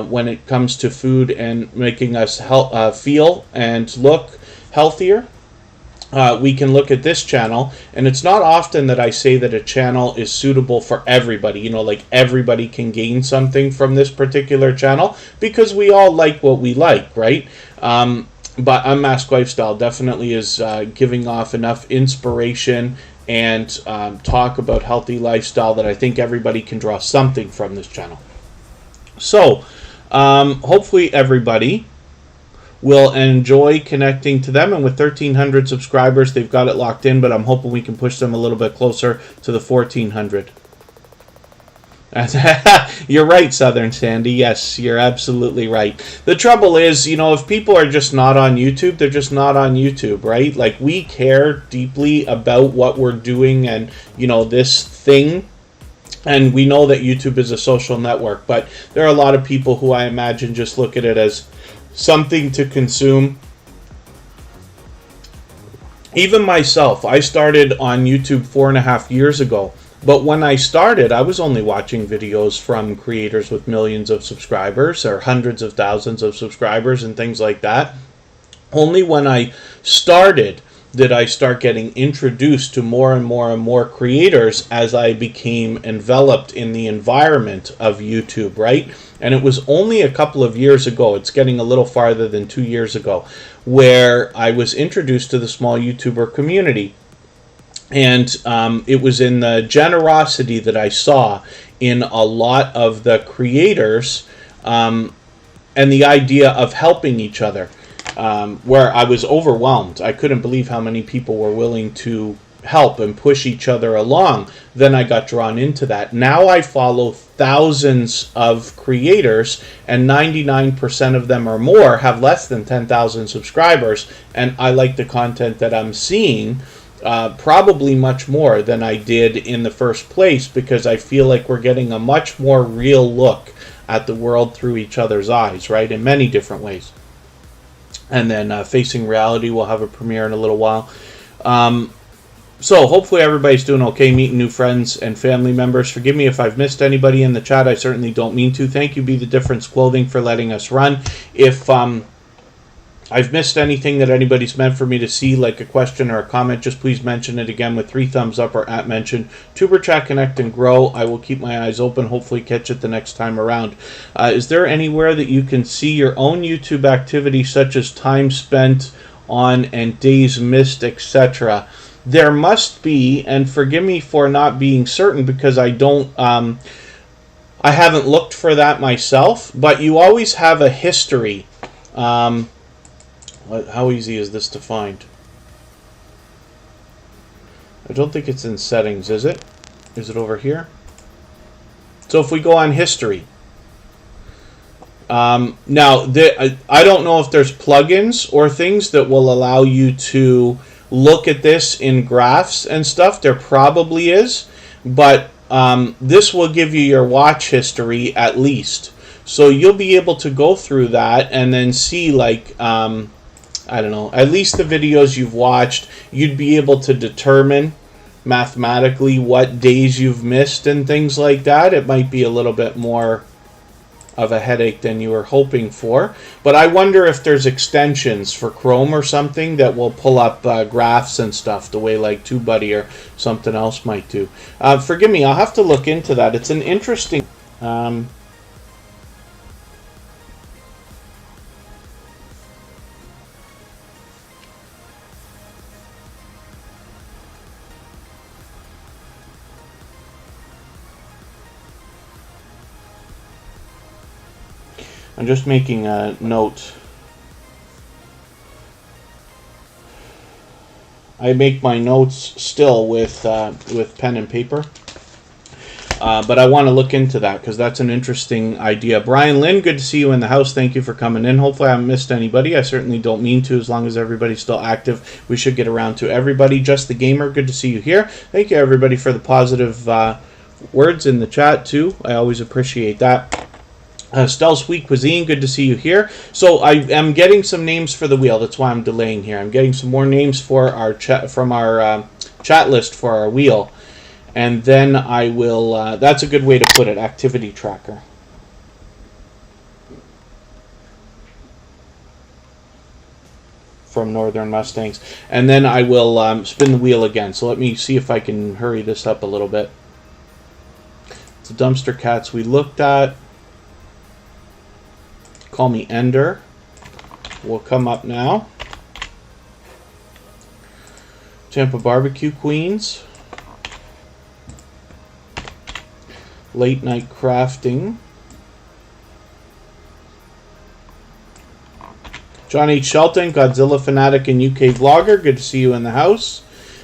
S1: when it comes to food and making us feel and look healthier. We can look at this channel, and it's not often that I say that a channel is suitable for everybody, you know, like everybody can gain something from this particular channel, because we all like what we like, right? But Unmasked Lifestyle definitely is giving off enough inspiration and talk about healthy lifestyle that I think everybody can draw something from this channel. So hopefully everybody will enjoy connecting to them, and with 1,300 subscribers they've got it locked in, but I'm hoping we can push them a little bit closer to the 1,400. You're right, Southern Sandy. Yes, you're absolutely right. The trouble is, you know, if people are just not on YouTube, they're just not on YouTube, right? Like, we care deeply about what we're doing and, you know, this thing. And we know that YouTube is a social network, but there are a lot of people who I imagine just look at it as something to consume. Even myself, I started on YouTube 4.5 years ago. But when I started, I was only watching videos from creators with millions of subscribers or hundreds of thousands of subscribers and things like that. Only when I started did I start getting introduced to more and more and more creators as I became enveloped in the environment of YouTube, right? And it was only a couple of years ago, it's getting a little farther than 2 years ago, where I was introduced to the small YouTuber community. And it was in the generosity that I saw in a lot of the creators and the idea of helping each other, where I was overwhelmed. I couldn't believe how many people were willing to help and push each other along. Then I got drawn into that. Now I follow thousands of creators, and 99% of them or more have less than 10,000 subscribers, and I like the content that I'm seeing. Probably much more than I did in the first place, because I feel like we're getting a much more real look at the world through each other's eyes, right, in many different ways. And then Facing Reality will have a premiere in a little while. So hopefully everybody's doing okay, meeting new friends and family members. Forgive me if I've missed anybody in the chat. I certainly don't mean to. Thank you, Be The Difference Clothing, for letting us run. If I've missed anything that anybody's meant for me to see, like a question or a comment, just please mention it again with 3 thumbs up or @ mention. Tuber Chat, Connect, and Grow. I will keep my eyes open, hopefully catch it the next time around. Is there anywhere that you can see your own YouTube activity, such as time spent on and days missed, etc.? There must be, and forgive me for not being certain, because I don't... I haven't looked for that myself, but you always have a history. How easy is this to find? I don't think it's in settings, is it? Is it over here? So if we go on history. Now, I don't know if there's plugins or things that will allow you to look at this in graphs and stuff. There probably is. But this will give you your watch history at least. So you'll be able to go through that and then see, like... I don't know, at least the videos you've watched. You'd be able to determine mathematically what days you've missed and things like that. It might be a little bit more of a headache than you were hoping for. But I wonder if there's extensions for Chrome or something that will pull up graphs and stuff the way like TubeBuddy or something else might do. Forgive me, I'll have to look into that. It's an interesting... I'm just making a note. I make my notes still with pen and paper. But I want to look into that because that's an interesting idea. Brian Lynn, good to see you in the house. Thank you for coming in. Hopefully I haven't missed anybody. I certainly don't mean to. As long as everybody's still active, we should get around to everybody. Just the Gamer, good to see you here. Thank you, everybody, for the positive words in the chat, too. I always appreciate that. Stel Sweet Cuisine, good to see you here. So I am getting some names for the wheel. That's why I'm delaying here. I'm getting some more names for our chat from our chat list for our wheel. And then I will, that's a good way to put it, activity tracker. From Northern Mustangs. And then I will spin the wheel again. So let me see if I can hurry this up a little bit. It's the dumpster cats we looked at. Call me Ender. Will come up now. Tampa Barbecue Queens. Late Night Crafting. John H. Shelton, Godzilla Fanatic and UK Vlogger. Good to see you in the house.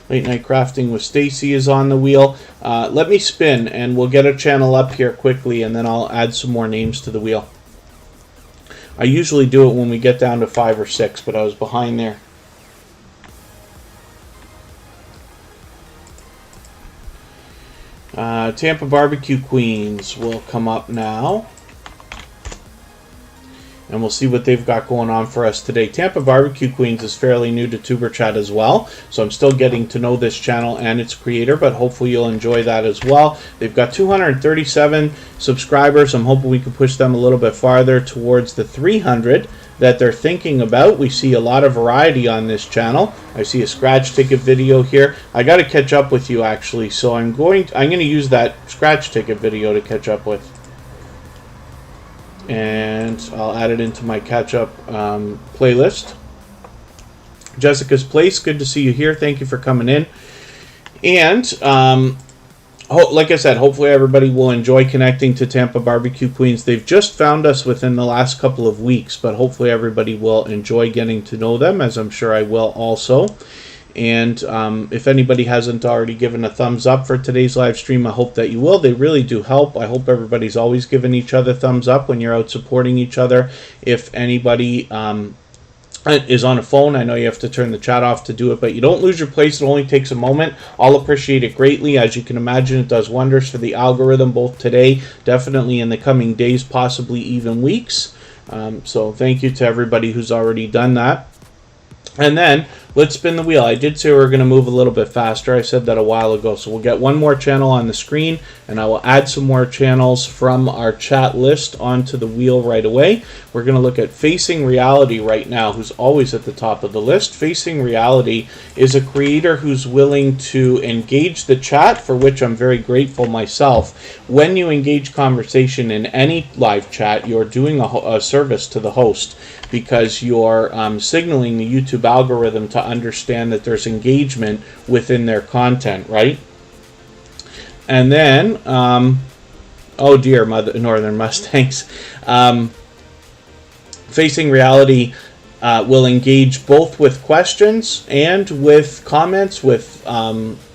S1: Late Night Crafting with Stacy is on the wheel. Let me spin and we'll get a channel up here quickly and then I'll add some more names to the wheel. I usually do it when we get down to 5 or 6, but I was behind there. Tampa Barbecue Queens will come up now. And we'll see what they've got going on for us today. Tampa Barbecue Queens is fairly new to Tuber Chat as well. So I'm still getting to know this channel and its creator, but hopefully you'll enjoy that as well. They've got 237 subscribers. I'm hoping we can push them a little bit farther towards the 300 that they're thinking about. We see a lot of variety on this channel. I see a scratch ticket video here. I got to catch up with you actually, so I'm going to use that scratch ticket video to catch up with. And I'll add it into my catch-up playlist. Jessica's Place, good to see you here. Thank you for coming in. And like I said, hopefully everybody will enjoy connecting to Tampa Barbecue Queens. They've just found us within the last couple of weeks, but hopefully everybody will enjoy getting to know them, as I'm sure I will also. And if anybody hasn't already given a thumbs up for today's live stream, I hope that you will. They really do help. I hope everybody's always giving each other thumbs up when you're out supporting each other. If anybody is on a phone, I know you have to turn the chat off to do it, but you don't lose your place. It only takes a moment. I'll appreciate it greatly. As you can imagine, it does wonders for the algorithm, both today, definitely in the coming days, possibly even weeks. So thank you to everybody who's already done that. And then let's spin the wheel. I did say we were going to move a little bit faster. I said that a while ago. So we'll get one more channel on the screen, and I will add some more channels from our chat list onto the wheel right away. We're going to look at Facing Reality right now, who's always at the top of the list. Facing Reality is a creator who's willing to engage the chat, for which I'm very grateful myself. When you engage conversation in any live chat, you're doing a service to the host, because you're signaling the YouTube algorithm to understand that there's engagement within their content, right? And then, oh dear, Northern Mustangs. Facing Reality will engage both with questions and with comments, with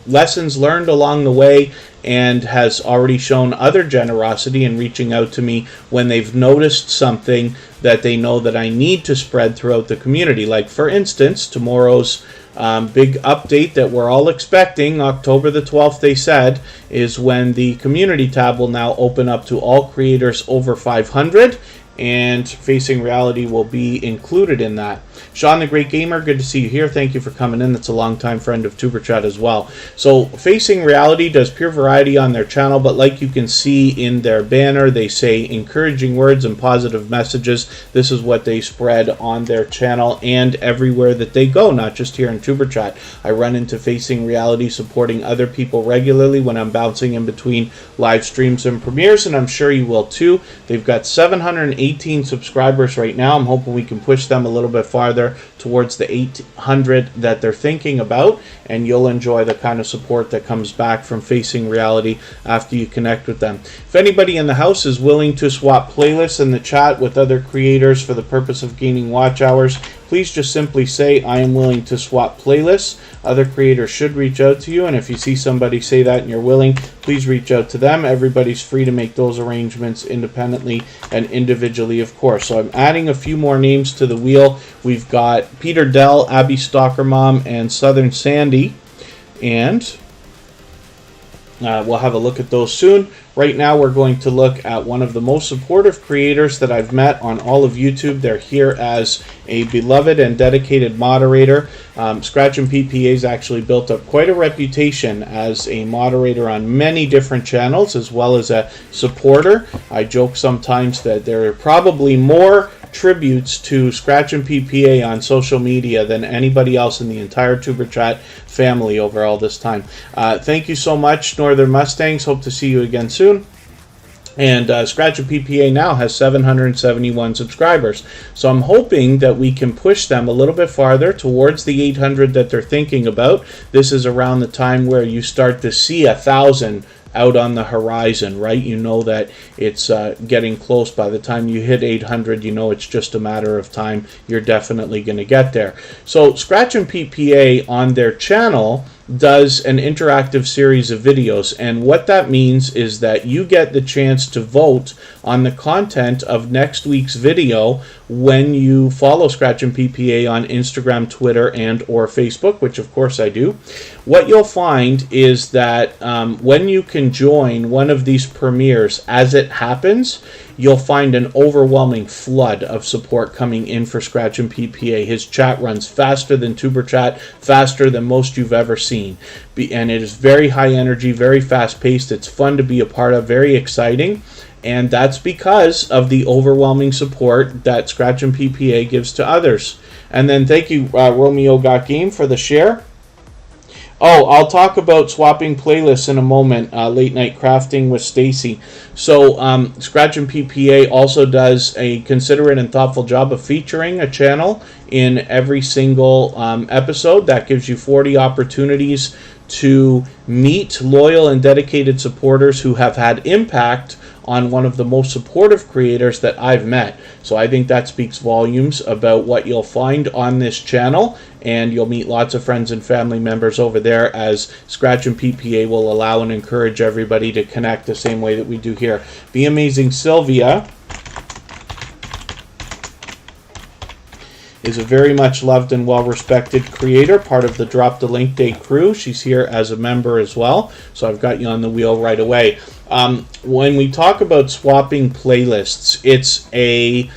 S1: lessons learned along the way, and has already shown other generosity in reaching out to me when they've noticed something that they know that I need to spread throughout the community. Like, for instance, tomorrow's big update that we're all expecting, October the 12th, they said, is when the community tab will now open up to all creators over 500, and Facing Reality will be included in that. Sean the Great Gamer, good to see you here. Thank you for coming in. That's a longtime friend of Tuber Chat as well. So Facing Reality does pure variety on their channel, but like you can see in their banner, they say encouraging words and positive messages. This is what they spread on their channel and everywhere that they go, not just here in Tuber Chat. I run into Facing Reality supporting other people regularly when I'm bouncing in between live streams and premieres, and I'm sure you will too. They've got 718 subscribers right now. I'm hoping we can push them a little bit farther towards the 800 that they're thinking about, and you'll enjoy the kind of support that comes back from Facing Reality after you connect with them. If anybody in the house is willing to swap playlists in the chat with other creators for the purpose of gaining watch hours, please just simply say, I am willing to swap playlists. Other creators should reach out to you, and if you see somebody say that and you're willing, please reach out to them. Everybody's free to make those arrangements independently and individually, of course. So I'm adding a few more names to the wheel. We've got Peter Dell, Abby Stalker Mom, and Southern Sandy. And we'll have a look at those soon. Right now we're going to look at one of the most supportive creators that I've met on all of YouTube. They're here as a beloved and dedicated moderator. Scratch and PPA's actually built up quite a reputation as a moderator on many different channels, as well as a supporter. I joke sometimes that there are probably more tributes to Scratch and PPA on social media than anybody else in the entire Tuber Chat family over all this time. Thank you so much, Northern Mustangs. Hope to see you again soon. And Scratch and PPA now has 771 subscribers. So I'm hoping that we can push them a little bit farther towards the 800 that they're thinking about. This is around the time where you start to see 1,000 out on the horizon, right? You know that it's getting close. By the time you hit 800, you know it's just a matter of time. You're definitely going to get there. So Scratch and PPA on their channel does an interactive series of videos, and what that means is that you get the chance to vote on the content of next week's video when you follow Scratch and PPA on Instagram, Twitter, and or Facebook, which of course I do. What you'll find is that when you can join one of these premieres as it happens, you'll find an overwhelming flood of support coming in for Scratch and PPA. His chat runs faster than Tuber Chat, faster than most you've ever seen. And it is very high energy, very fast paced. It's fun to be a part of, very exciting. And that's because of the overwhelming support that Scratch and PPA gives to others. And then thank you, Romeo Got Game, for the share. Oh, I'll talk about swapping playlists in a moment, late night crafting with Stacy. So Scratch and PPA also does a considerate and thoughtful job of featuring a channel in every single episode. That gives you 40 opportunities to meet loyal and dedicated supporters who have had impact on one of the most supportive creators that I've met. So I think that speaks volumes about what you'll find on this channel, and you'll meet lots of friends and family members over there, as Scratch and PPA will allow and encourage everybody to connect the same way that we do here. Be Amazing Sylvia is a very much loved and well-respected creator, part of the Drop the Link Day crew. She's here as a member as well, so I've got you on the wheel right away. When we talk about swapping playlists, it's a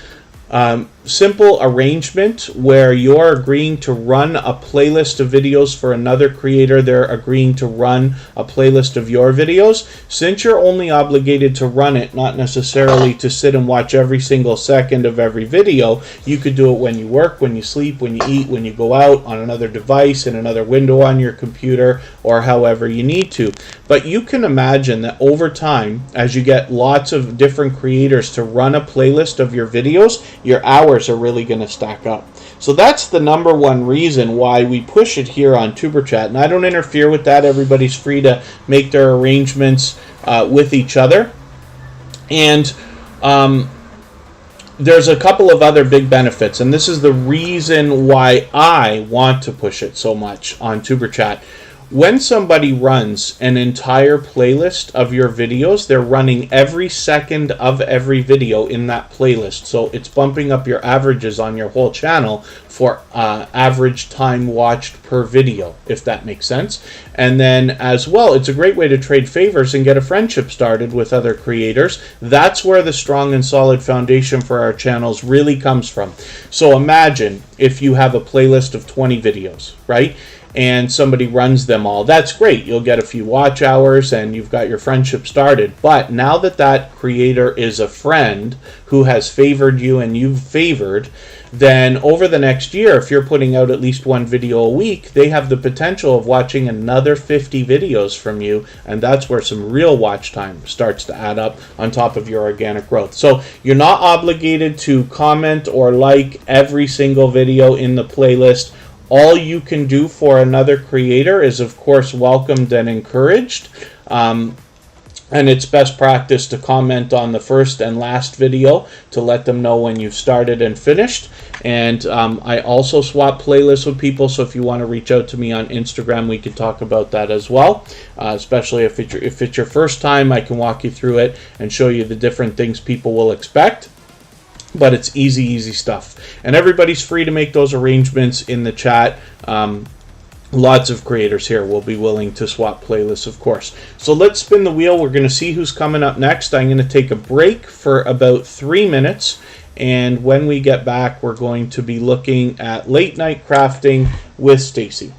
S1: simple arrangement where you're agreeing to run a playlist of videos for another creator. They're agreeing to run a playlist of your videos. Since you're only obligated to run it, not necessarily to sit and watch every single second of every video, you could do it when you work, when you sleep, when you eat, when you go out, on another device, in another window on your computer, or however you need to. But you can imagine that over time, as you get lots of different creators to run a playlist of your videos, your hours are really going to stack up. So that's the number one reason why we push it here on Tuber Chat. And I don't interfere with that. Everybody's free to make their arrangements with each other. And there's a couple of other big benefits, and this is the reason why I want to push it so much on Tuber Chat. When somebody runs an entire playlist of your videos, they're running every second of every video in that playlist. So it's bumping up your averages on your whole channel for average time watched per video, if that makes sense. And then as well, it's a great way to trade favors and get a friendship started with other creators. That's where the strong and solid foundation for our channels really comes from. So imagine if you have a playlist of 20 videos, right? And somebody runs them all. That's great. You'll get a few watch hours and you've got your friendship started. But now that that creator is a friend who has favored you and you've favored, then over the next year, if you're putting out at least one video a week, they have the potential of watching another 50 videos from you, and that's where some real watch time starts to add up on top of your organic growth. So you're not obligated to comment or like every single video in the playlist. All you can do for another creator is, of course, welcomed and encouraged. And it's best practice to comment on the first and last video to let them know when you've started and finished. And I also swap playlists with people, so if you want to reach out to me on Instagram, we can talk about that as well. Especially if it's your first time, I can walk you through it and show you the different things people will expect. But it's easy stuff. And everybody's free to make those arrangements in the chat. lots of creators here will be willing to swap playlists, of course. So let's spin the wheel. We're going to see who's coming up next. I'm going to take a break for about 3 minutes, and when we get back, we're going to be looking at late night crafting with Stacy.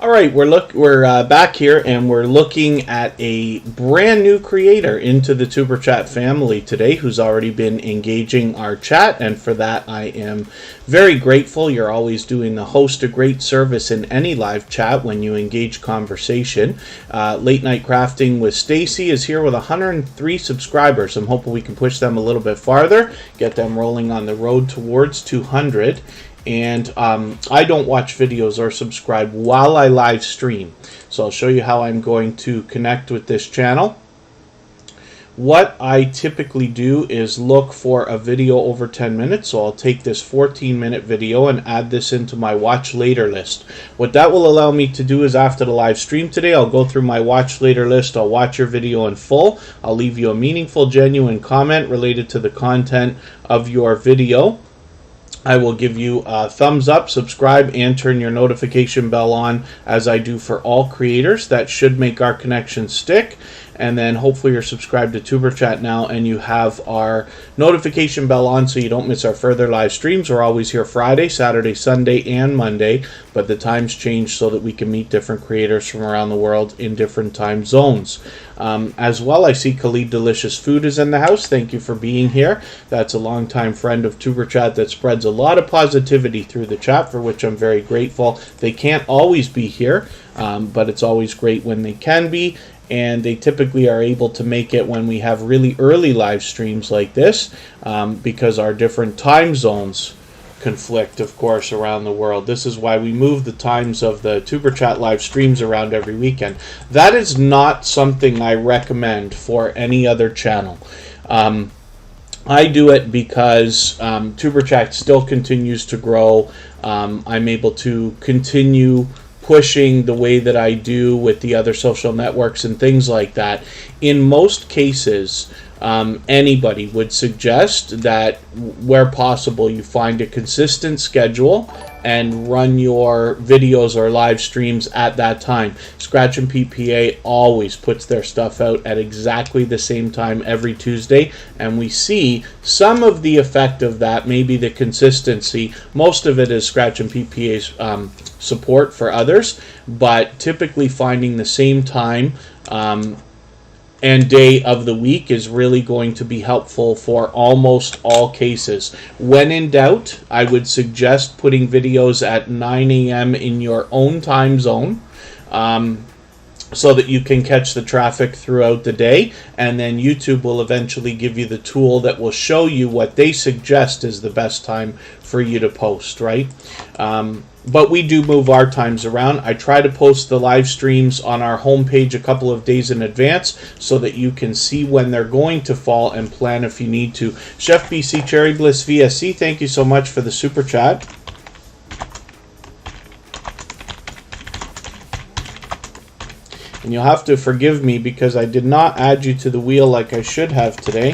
S1: All right, we're back here, and we're looking at a brand new creator into the Tuber Chat family today, who's already been engaging our chat, and for that I am very grateful. You're always doing the host a great service in any live chat when you engage conversation. Late Night Crafting with Stacy is here with 103 subscribers. I'm hoping we can push them a little bit farther, get them rolling on the road towards 200. And I don't watch videos or subscribe while I live stream. So I'll show you how I'm going to connect with this channel. What I typically do is look for a video over 10 minutes. So I'll take this 14-minute video and add this into my watch later list. What that will allow me to do is after the live stream today, I'll go through my watch later list. I'll watch your video in full. I'll leave you a meaningful, genuine comment related to the content of your video. I will give you a thumbs up, subscribe, and turn your notification bell on, as I do for all creators. That should make our connection stick. and then hopefully you're subscribed to Tuber Chat now, and you have our notification bell on so you don't miss our further live streams. We're always here Friday, Saturday, Sunday, and Monday, but the times change so that we can meet different creators from around the world in different time zones. As well, I see Khalid Delicious Food is in the house. Thank you for being here. That's a longtime friend of Tuber Chat that spreads a lot of positivity through the chat, for which I'm very grateful. They can't always be here, but it's always great when they can be, and they typically are able to make it when we have really early live streams like this, because our different time zones conflict, of course, around the world. This is why we move the times of the Tuber Chat live streams around every weekend. That is not something I recommend for any other channel. I do it because Tuber Chat still continues to grow. I'm able to continue pushing the way that I do with the other social networks and things like that. In most cases, anybody would suggest that where possible you find a consistent schedule and run your videos or live streams at that time. Scratch and PPA always puts their stuff out at exactly the same time every Tuesday, and we see some of the effect of that, maybe the consistency. Most of it is Scratch and PPA's support for others, but typically finding the same time and day of the week is really going to be helpful for almost all cases. When in doubt, I would suggest putting videos at 9 a.m. in your own time zone, so that you can catch the traffic throughout the day, and then YouTube will eventually give you the tool that will show you what they suggest is the best time for you to post, right? But we do move our times around. I try to post the live streams on our homepage a couple of days in advance so that you can see when they're going to fall and plan if you need to. Chef BC Cherry Bliss VSC, thank you so much for the super chat. And you'll have to forgive me because I did not add you to the wheel like I should have today.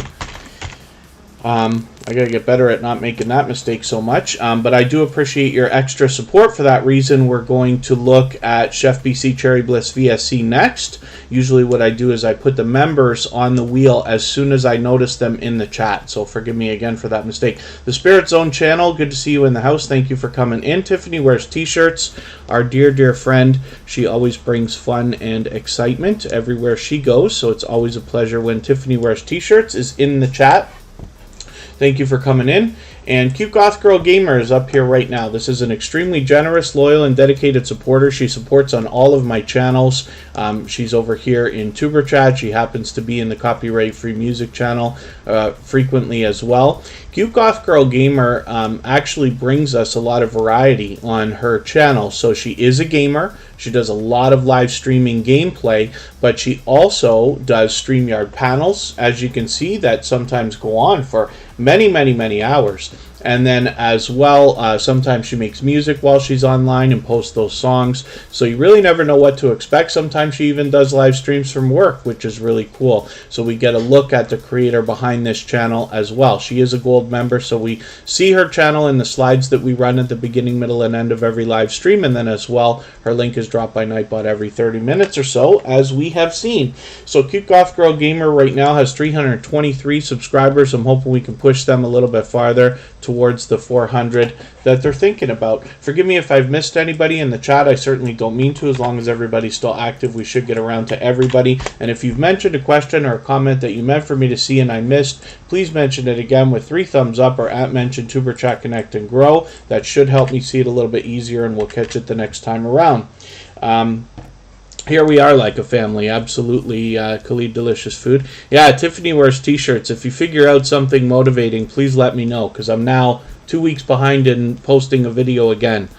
S1: I gotta get better at not making that mistake so much, but I do appreciate your extra support. For that reason, we're going to look at Chef BC Cherry Bliss VSC next. Usually what I do is I put the members on the wheel as soon as I notice them in the chat, so forgive me again for that mistake. The Spirit Zone channel, good to see you in the house. Thank you for coming in. Tiffany wears t-shirts. Our dear friend, she always brings fun and excitement everywhere she goes, so it's always a pleasure when Tiffany wears t-shirts is in the chat. Thank you for coming in. And Cute Goth Girl Gamer is up here right now. This is an extremely generous, loyal, and dedicated supporter. She supports on all of my channels. She's over here in Tuber Chat. She happens to be in the copyright-free music channel frequently as well. Cute Goth Girl Gamer actually brings us a lot of variety on her channel. So she is a gamer. She does a lot of live streaming gameplay, but she also does StreamYard panels, as you can see, that sometimes go on for many hours. And then as well, sometimes she makes music while she's online and posts those songs. So you really never know what to expect. Sometimes she even does live streams from work, which is really cool. So we get a look at the creator behind this channel as well. She is a gold member, so we see her channel in the slides that we run at the beginning, middle, and end of every live stream. And then as well, her link is dropped by Nightbot every 30 minutes or so, as we have seen. So Cute Goth Girl Gamer right now has 323 subscribers. I'm hoping we can push them a little bit farther towards the 400 that they're thinking about. Forgive me if I've missed anybody in the chat. I certainly don't mean to. As long as everybody's still active, we should get around to everybody. And if you've mentioned a question or a comment that you meant for me to see and I missed, please mention it again with 3 thumbs up or at mention Tuber Chat Connect and Grow. That should help me see it a little bit easier, and we'll catch it the next time around. Here we are like a family, absolutely. Khalid Delicious Food. Yeah, Tiffany wears t-shirts. If you figure out something motivating, please let me know, because I'm now 2 weeks behind in posting a video again.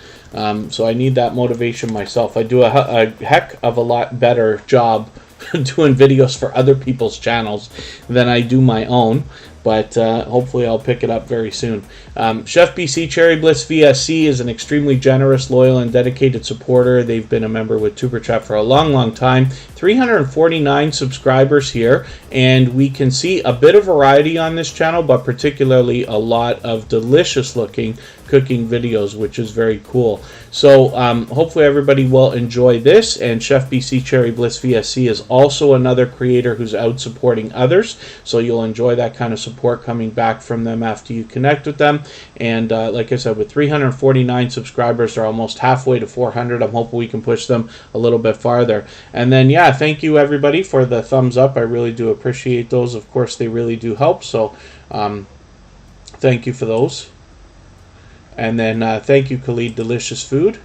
S1: So I need that motivation myself. I do a heck of a lot better job doing videos for other people's channels than I do my own. but hopefully I'll pick it up very soon. Chef BC Cherry Bliss VSC is an extremely generous, loyal, and dedicated supporter. They've been a member with Superchat for a long time. 349 subscribers here, and we can see a bit of variety on this channel, but particularly a lot of delicious looking cooking videos, which is very cool. So hopefully everybody will enjoy this. And Chef BC Cherry Bliss VSC is also another creator who's out supporting others, so you'll enjoy that kind of support coming back from them after you connect with them. And like I said, with 349 subscribers, they're almost halfway to 400. I'm hoping we can push them a little bit farther. And then yeah, thank you everybody for the thumbs up. I really do appreciate those. Of course, they really do help, so thank you for those. And then thank you, Khalid, delicious food.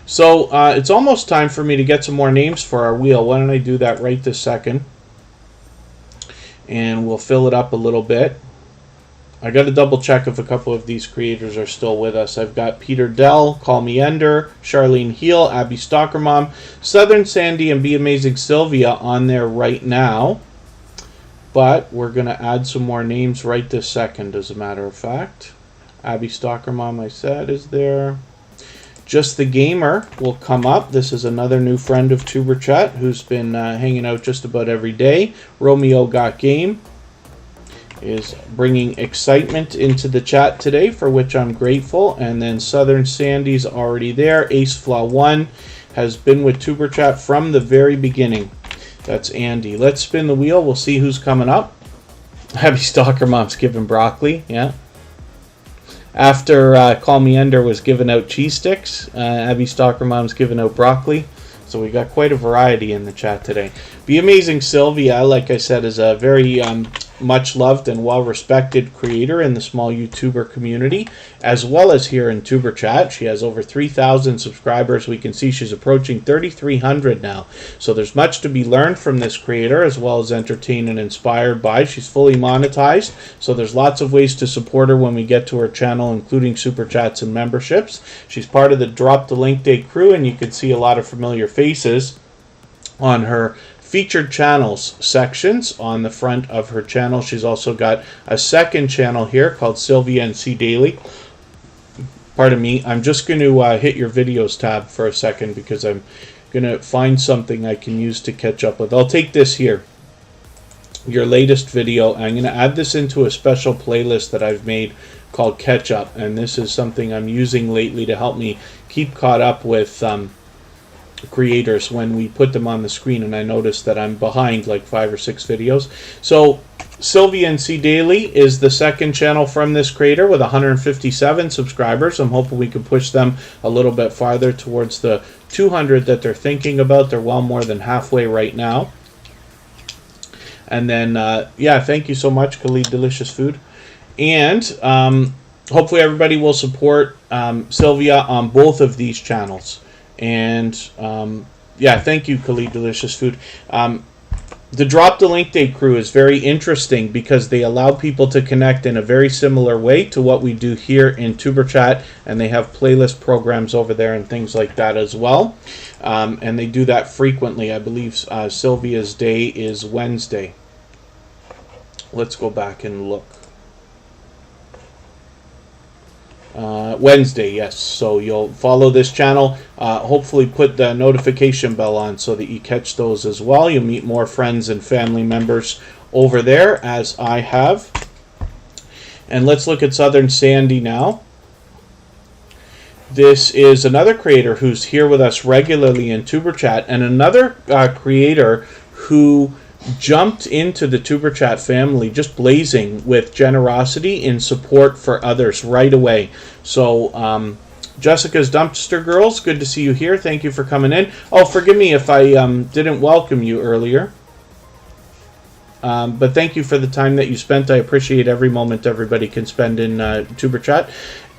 S1: So it's almost time for me to get some more names for our wheel. Why don't I do that right this second? And we'll fill it up a little bit. I got to double check if a couple of these creators are still with us. I've got Peter Dell, Call Me Ender, Charlene Heal, Abby Stalker Mom, Southern Sandy, and Be Amazing Sylvia on there right now. But we're going to add some more names right this second, as a matter of fact. Abby Stalker Mom, I said, is there. Just the Gamer will come up. This is another new friend of Tuber Chat who's been hanging out just about every day. Romeo Got Game is bringing excitement into the chat today, for which I'm grateful. And then Southern Sandy's already there. Ace Flaw One has been with Tuber Chat from the very beginning. That's Andy. Let's spin the wheel. We'll see who's coming up. Abby Stalker Mom's giving broccoli. Yeah. After Call Me Ender was giving out cheese sticks, Abby Stalker Mom's giving out broccoli. So we got quite a variety in the chat today. Be Amazing Sylvia, like I said, is a very much loved and well respected creator in the small YouTuber community, as well as here in Tuber Chat. She has over 3,000 subscribers. We can see she's approaching 3,300 now. So there's much to be learned from this creator, as well as entertained and inspired by. She's fully monetized, so there's lots of ways to support her when we get to her channel, including super chats and memberships. She's part of the Drop the Link Day crew, and you can see a lot of familiar faces on her featured channels sections on the front of her channel. She's also got a second channel here called Sylvia NC Daily. Pardon me, I'm just going to hit your videos tab for a second because I'm going to find something I can use to catch up with. I'll take this here, your latest video. I'm going to add this into a special playlist that I've made called Catch Up, and this is something I'm using lately to help me keep caught up with creators when we put them on the screen, and I noticed that I'm behind like 5 or 6 videos. So Sylvia NC Daily is the second channel from this creator with 157 subscribers. I'm hoping we can push them a little bit farther towards the 200 that they're thinking about. They're well more than halfway right now. And then yeah, thank you so much, Khalid, delicious food. And hopefully everybody will support Sylvia on both of these channels. And yeah, thank you, Khalid, delicious food. The Drop the Link Day crew is very interesting because they allow people to connect in a very similar way to what we do here in Tuber Chat, and they have playlist programs over there and things like that as well. And they do that frequently. I believe Sylvia's day is Wednesday. Let's go back and look. Wednesday, yes. So you'll follow this channel. Hopefully put the notification bell on so that you catch those as well. You'll meet more friends and family members over there, as I have. And let's look at Southern Sandy now. This is another creator who's here with us regularly in Tuber Chat, and another creator who jumped into the Tuber Chat family just blazing with generosity in support for others right away. So Jessica's Dumpster Girls, good to see you here. Thank you for coming in. Oh, forgive me if I didn't welcome you earlier. But thank you for the time that you spent. I appreciate every moment everybody can spend in Tuber Chat.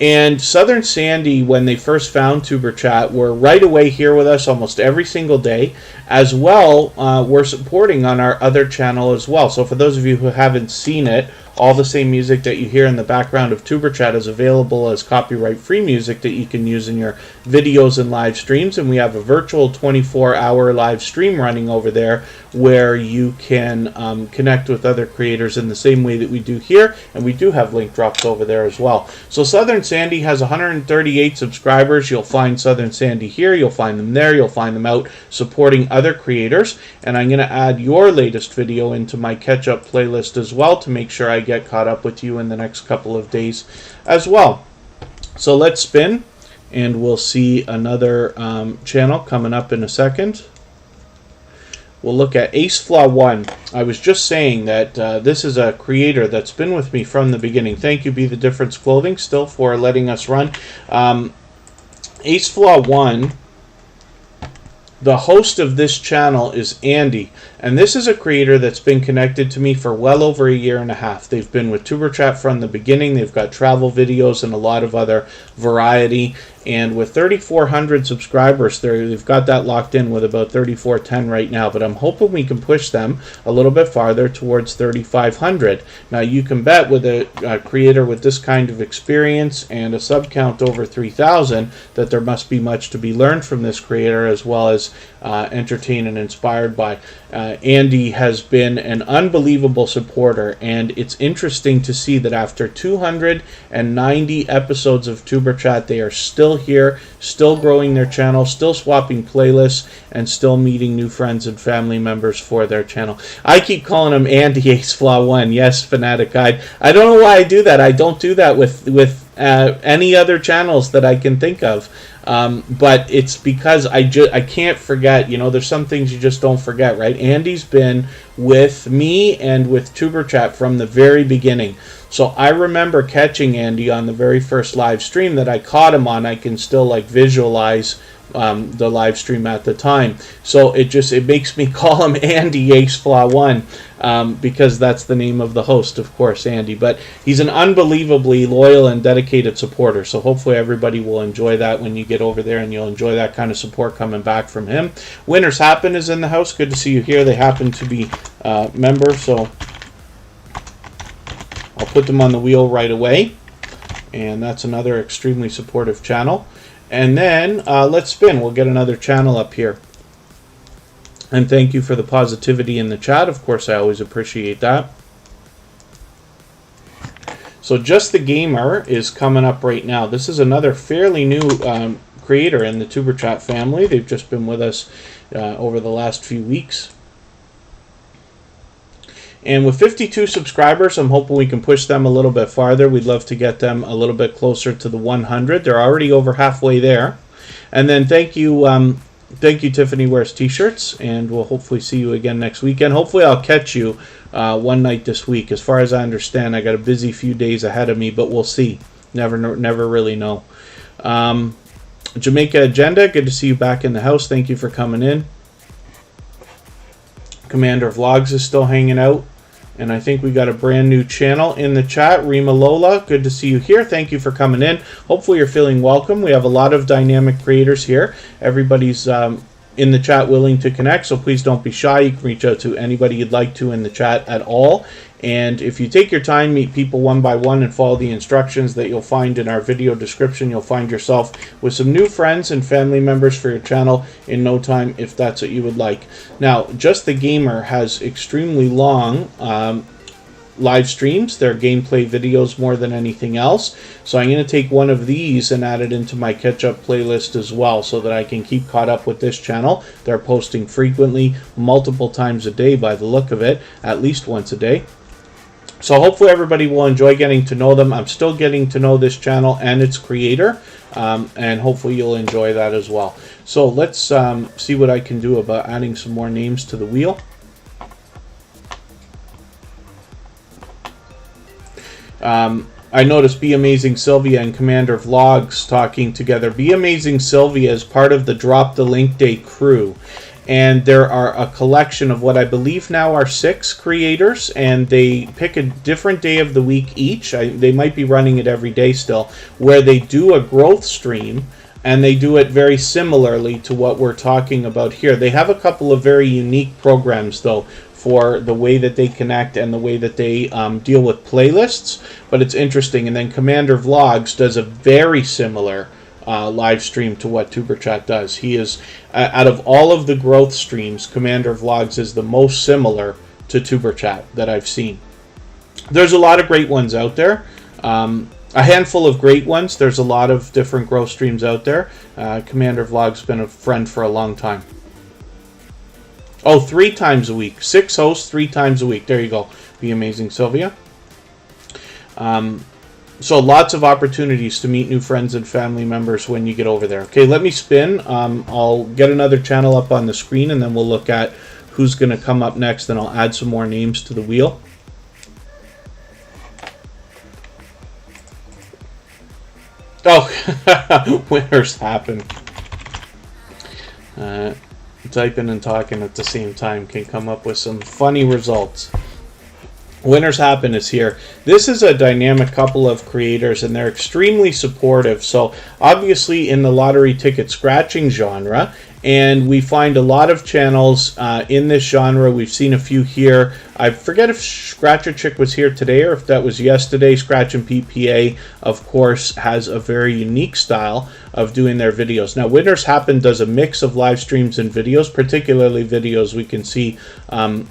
S1: And Southern Sandy, when they first found Tuber Chat, were right away here with us almost every single day. As well, we're supporting on our other channel as well. So for those of you who haven't seen it, All the same music that you hear in the background of Tuber Chat is available as copyright-free music that you can use in your videos and live streams. And we have a virtual 24-hour live stream running over there where you can connect with other creators in the same way that we do here, and we do have link drops over there as well. So Southern Sandy has 138 subscribers. You'll find Southern Sandy here, you'll find them there, you'll find them out supporting other creators, and I'm going to add your latest video into my catch-up playlist as well to make sure I get caught up with you in the next couple of days as well. So let's spin, and we'll see another channel coming up in a second. We'll look at Flaw One. I was just saying that this is a creator that's been with me from the beginning. Thank you, Be The Difference Clothing, still for letting us run. Flaw One, the host of this channel is Andy, and this is a creator that's been connected to me for well over a year and a half. They've been with Tuber Chat from the beginning. They've got travel videos and a lot of other variety. And with 3,400 subscribers, they've got that locked in with about 3,410 right now. But I'm hoping we can push them a little bit farther towards 3,500. Now, you can bet with a creator with this kind of experience and a sub count over 3,000 that there must be much to be learned from this creator, as well as entertained and inspired by. Andy has been an unbelievable supporter, and it's interesting to see that after 290 episodes of Tuber Chat, they are still here, still growing their channel, still swapping playlists, and still meeting new friends and family members for their channel. I keep calling him Andy Flaw One. Yes, Fanatic Guide. I don't know why I do that. I don't do that with any other channels that I can think of. But it's because I can't forget, you know, there's some things you just don't forget, right? Andy's been with me and with Tuber Chat from the very beginning. So I remember catching Andy on the very first live stream that I caught him on. I can still like visualize the live stream at the time. So it makes me call him Andy Flaw One, because that's the name of the host, of course, Andy. But he's an unbelievably loyal and dedicated supporter. So hopefully everybody will enjoy that when you get over there, and you'll enjoy that kind of support coming back from him. Winners Happen is in the house. Good to see you here. They happen to be members, so I'll put them on the wheel right away. And that's another extremely supportive channel. And then let's spin. We'll get another channel up here. And thank you for the positivity in the chat. Of course, I always appreciate that. So Just the Gamer is coming up right now. This is another fairly new creator in the Tuber Chat family. They've just been with us over the last few weeks. And with 52 subscribers, I'm hoping we can push them a little bit farther. We'd love to get them a little bit closer to the 100. They're already over halfway there. And then thank you, Tiffany Wears T-shirts, and we'll hopefully see you again next weekend. Hopefully I'll catch you one night this week. As far as I understand, I got a busy few days ahead of me, but we'll see. Never really know. Jamaica Agenda, good to see you back in the house. Thank you for coming in. Commander Vlogs is still hanging out. And I think we got a brand new channel in the chat. Rima Lola, good to see you here. Thank you for coming in. Hopefully you're feeling welcome. We have a lot of dynamic creators here. Everybody's in the chat willing to connect, so please don't be shy. You can reach out to anybody you'd like to in the chat at all. And if you take your time, meet people one by one, and follow the instructions that you'll find in our video description, you'll find yourself with some new friends and family members for your channel in no time, if that's what you would like. Now, Just the Gamer has extremely long live streams. They're gameplay videos more than anything else. So I'm going to take one of these and add it into my catch-up playlist as well, so that I can keep caught up with this channel. They're posting frequently, multiple times a day by the look of it, at least once a day. So hopefully everybody will enjoy getting to know them. I'm still getting to know this channel and its creator, and hopefully you'll enjoy that as well. So let's see what I can do about adding some more names to the wheel. I noticed Be Amazing Sylvia and Commander Vlogs talking together. Be Amazing Sylvia is part of the Drop the Link Day crew. And there are a collection of what I believe now are 6 creators, and they pick a different day of the week each. They might be running it every day still, where they do a growth stream, and they do it very similarly to what we're talking about here. They have a couple of very unique programs, though. for the way that they connect and the way that they deal with playlists, but it's interesting. And then Commander Vlogs does a very similar live stream to what Superchat does. He is, out of all of the growth streams, Commander Vlogs is the most similar to Superchat that I've seen. There's a lot of great ones out there. A handful of great ones. There's a lot of different growth streams out there. Commander Vlog's been a friend for a long time. Oh, 3 times a week. 6 hosts, 3 times a week. There you go. Be amazing, Sylvia. So lots of opportunities to meet new friends and family members when you get over there. Okay, let me spin. I'll get another channel up on the screen, and then we'll look at who's going to come up next, and I'll add some more names to the wheel. Oh, winners happen. Typing and talking at the same time can come up with some funny results. Winners Happen is here. This is a dynamic couple of creators, and they're extremely supportive. So obviously in the lottery ticket scratching genre, and we find a lot of channels in this genre. We've seen a few here. I forget if Scratcher Chick was here today or if that was yesterday. Scratch and PPA, of course, has a very unique style of doing their videos. Now, Winners Happen does a mix of live streams and videos, particularly videos we can see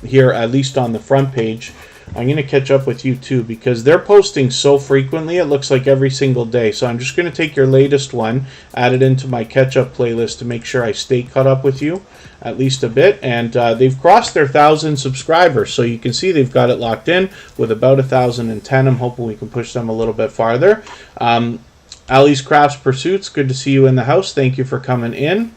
S1: here, at least on the front page. I'm going to catch up with you too, because they're posting so frequently. It looks like every single day. So I'm just going to take your latest one, add it into my catch-up playlist to make sure I stay caught up with you at least a bit. And they've crossed their 1,000 subscribers, so you can see they've got it locked in with about 1,010. I'm hoping we can push them a little bit farther. Ali's Crafts Pursuits, good to see you in the house. Thank you for coming in.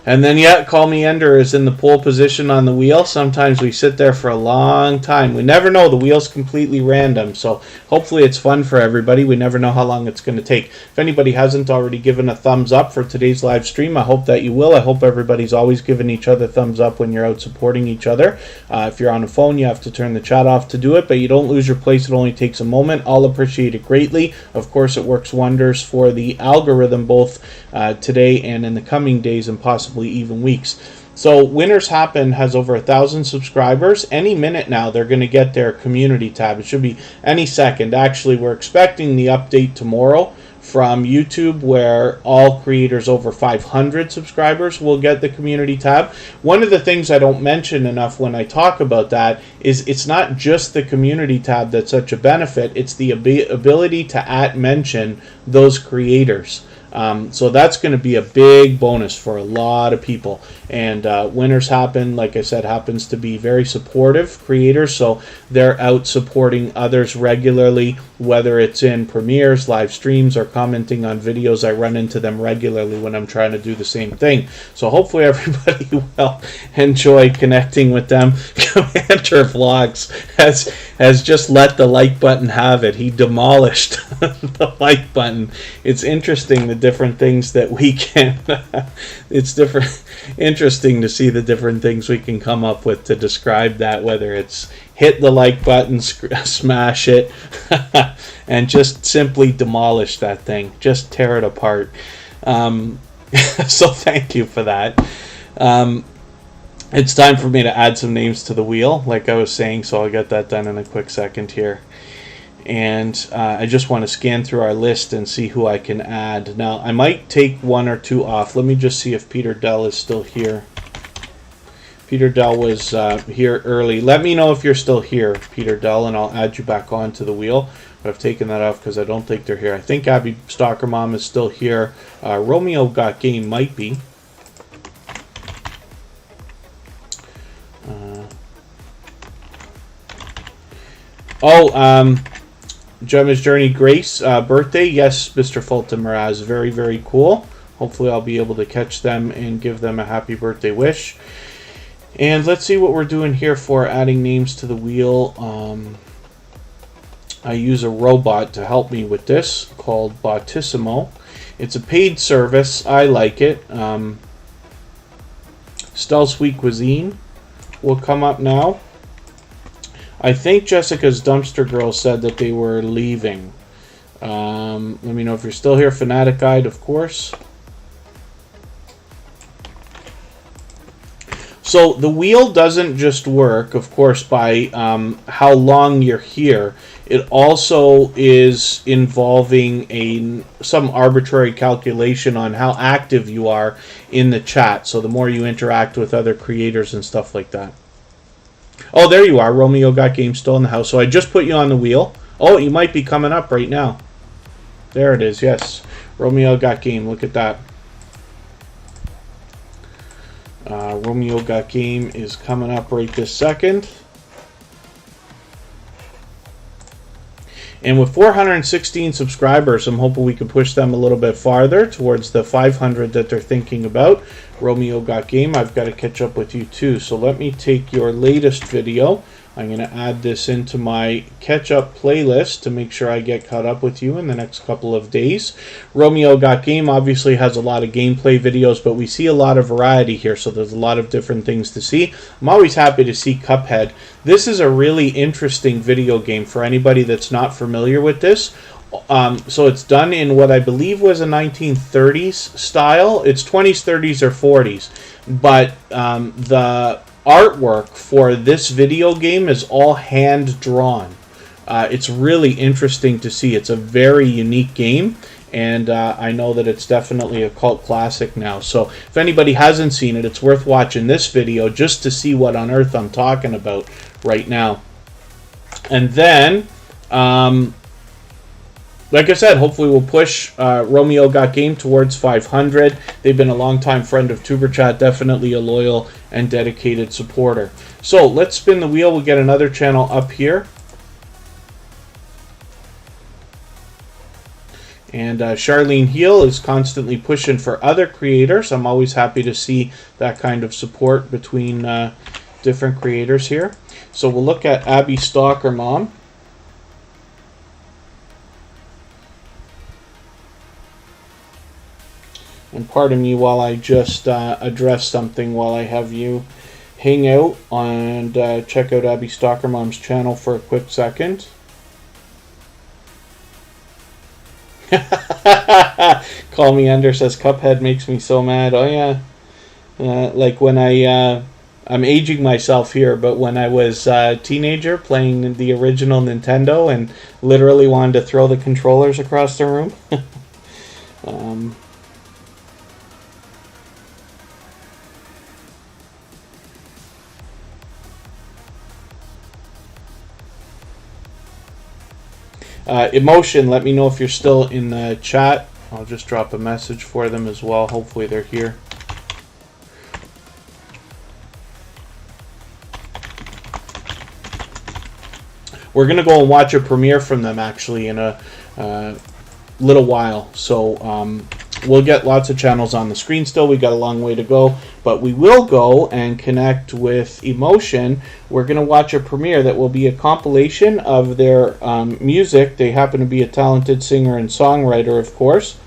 S1: And then, yeah, Call Me Ender is in the pole position on the wheel. Sometimes we sit there for a long time. We never know. The wheel's completely random. So hopefully it's fun for everybody. We never know how long it's going to take. If anybody hasn't already given a thumbs up for today's live stream, I hope that you will. I hope everybody's always giving each other thumbs up when you're out supporting each other. If you're on a phone, you have to turn the chat off to do it, but you don't lose your place. It only takes a moment. I'll appreciate it greatly. Of course, it works wonders for the algorithm, both today and in the coming days and possibly even weeks. So Winners Happen has over 1,000 subscribers. Any minute now they're going to get their community tab. It should be any second. Actually, we're expecting the update tomorrow from YouTube, where all creators over 500 subscribers will get the community tab. One of the things I don't mention enough when I talk about that is it's not just the community tab that's such a benefit, it's the ability to mention those creators. So that's going to be a big bonus for a lot of people. And Winners Happen, like I said, happens to be very supportive creators, so they're out supporting others regularly, whether it's in premieres, live streams, or commenting on videos. I run into them regularly when I'm trying to do the same thing. So hopefully everybody will enjoy connecting with them. Commander Vlogs has just let the like button have it. He demolished the like button. It's interesting, the different things that we can it's interesting to see the different things we can come up with to describe that, whether it's hit the like button, smash it, and just simply demolish that thing, just tear it apart. So thank you for that. It's time for me to add some names to the wheel, like I was saying, so I'll get that done in a quick second here. And I just want to scan through our list and see who I can add. Now, I might take 1 or 2 off. Let me just see if Peter Dell is still here. Peter Dell was here early. Let me know if you're still here, Peter Dell, and I'll add you back onto the wheel. But I've taken that off because I don't think they're here. I think Abby Stalker Mom is still here. Romeo Got Game might be. Gemma's Journey Grace, birthday. Yes, Mr. Fulton Miraz. Very, very cool. Hopefully I'll be able to catch them and give them a happy birthday wish. And let's see what we're doing here for adding names to the wheel. I use a robot to help me with this called Bottissimo. It's a paid service. I like it. Stell Sweet Cuisine will come up now. I think Jessica's Dumpster Girl said that they were leaving. Let me know if you're still here. Fanatic Guide, of course. So the wheel doesn't just work, of course, by how long you're here. It also is involving some arbitrary calculation on how active you are in the chat. So the more you interact with other creators and stuff like that. Oh, there you are. Romeo Got Game still in the house. So I just put you on the wheel. Oh, you might be coming up right now. There it is, yes. Romeo Got Game. Look at that. Romeo Got Game is coming up right this second. And with 416 subscribers, I'm hoping we can push them a little bit farther towards the 500 that they're thinking about. Romeo Got Game, I've got to catch up with you too. So let me take your latest video. I'm going to add this into my catch-up playlist to make sure I get caught up with you in the next couple of days. Romeo Got Game obviously has a lot of gameplay videos, but we see a lot of variety here, so there's a lot of different things to see. I'm always happy to see Cuphead. This is a really interesting video game for anybody that's not familiar with this. So it's done in what I believe was a 1930s style. It's 20s, 30s, or 40s. But the artwork for this video game is all hand drawn. It's really interesting to see. It's a very unique game, and I know that it's definitely a cult classic now. So if anybody hasn't seen it, it's worth watching this video just to see what on earth I'm talking about right now. And then like I said, hopefully we'll push Romeo Got Game towards 500. They've been a longtime friend of TuberChat, definitely a loyal and dedicated supporter. So let's spin the wheel. We'll get another channel up here. And Charlene Heal is constantly pushing for other creators. I'm always happy to see that kind of support between different creators here. So we'll look at Stalker Mom. And pardon me while I just address something while I have you hang out and check out Stalker Mom's channel for a quick second. Call Me Ender says Cuphead makes me so mad. Oh yeah, like when I'm aging myself here, but when I was a teenager playing the original Nintendo and literally wanted to throw the controllers across the room. Emotion, let me know if you're still in the chat. I'll just drop a message for them as well. Hopefully they're here. We're going to go and watch a premiere from them actually in a little while. So we'll get lots of channels on the screen still. We got a long way to go, but we will go and connect with Emotion. We're going to watch a premiere that will be a compilation of their music. They happen to be a talented singer and songwriter, of course.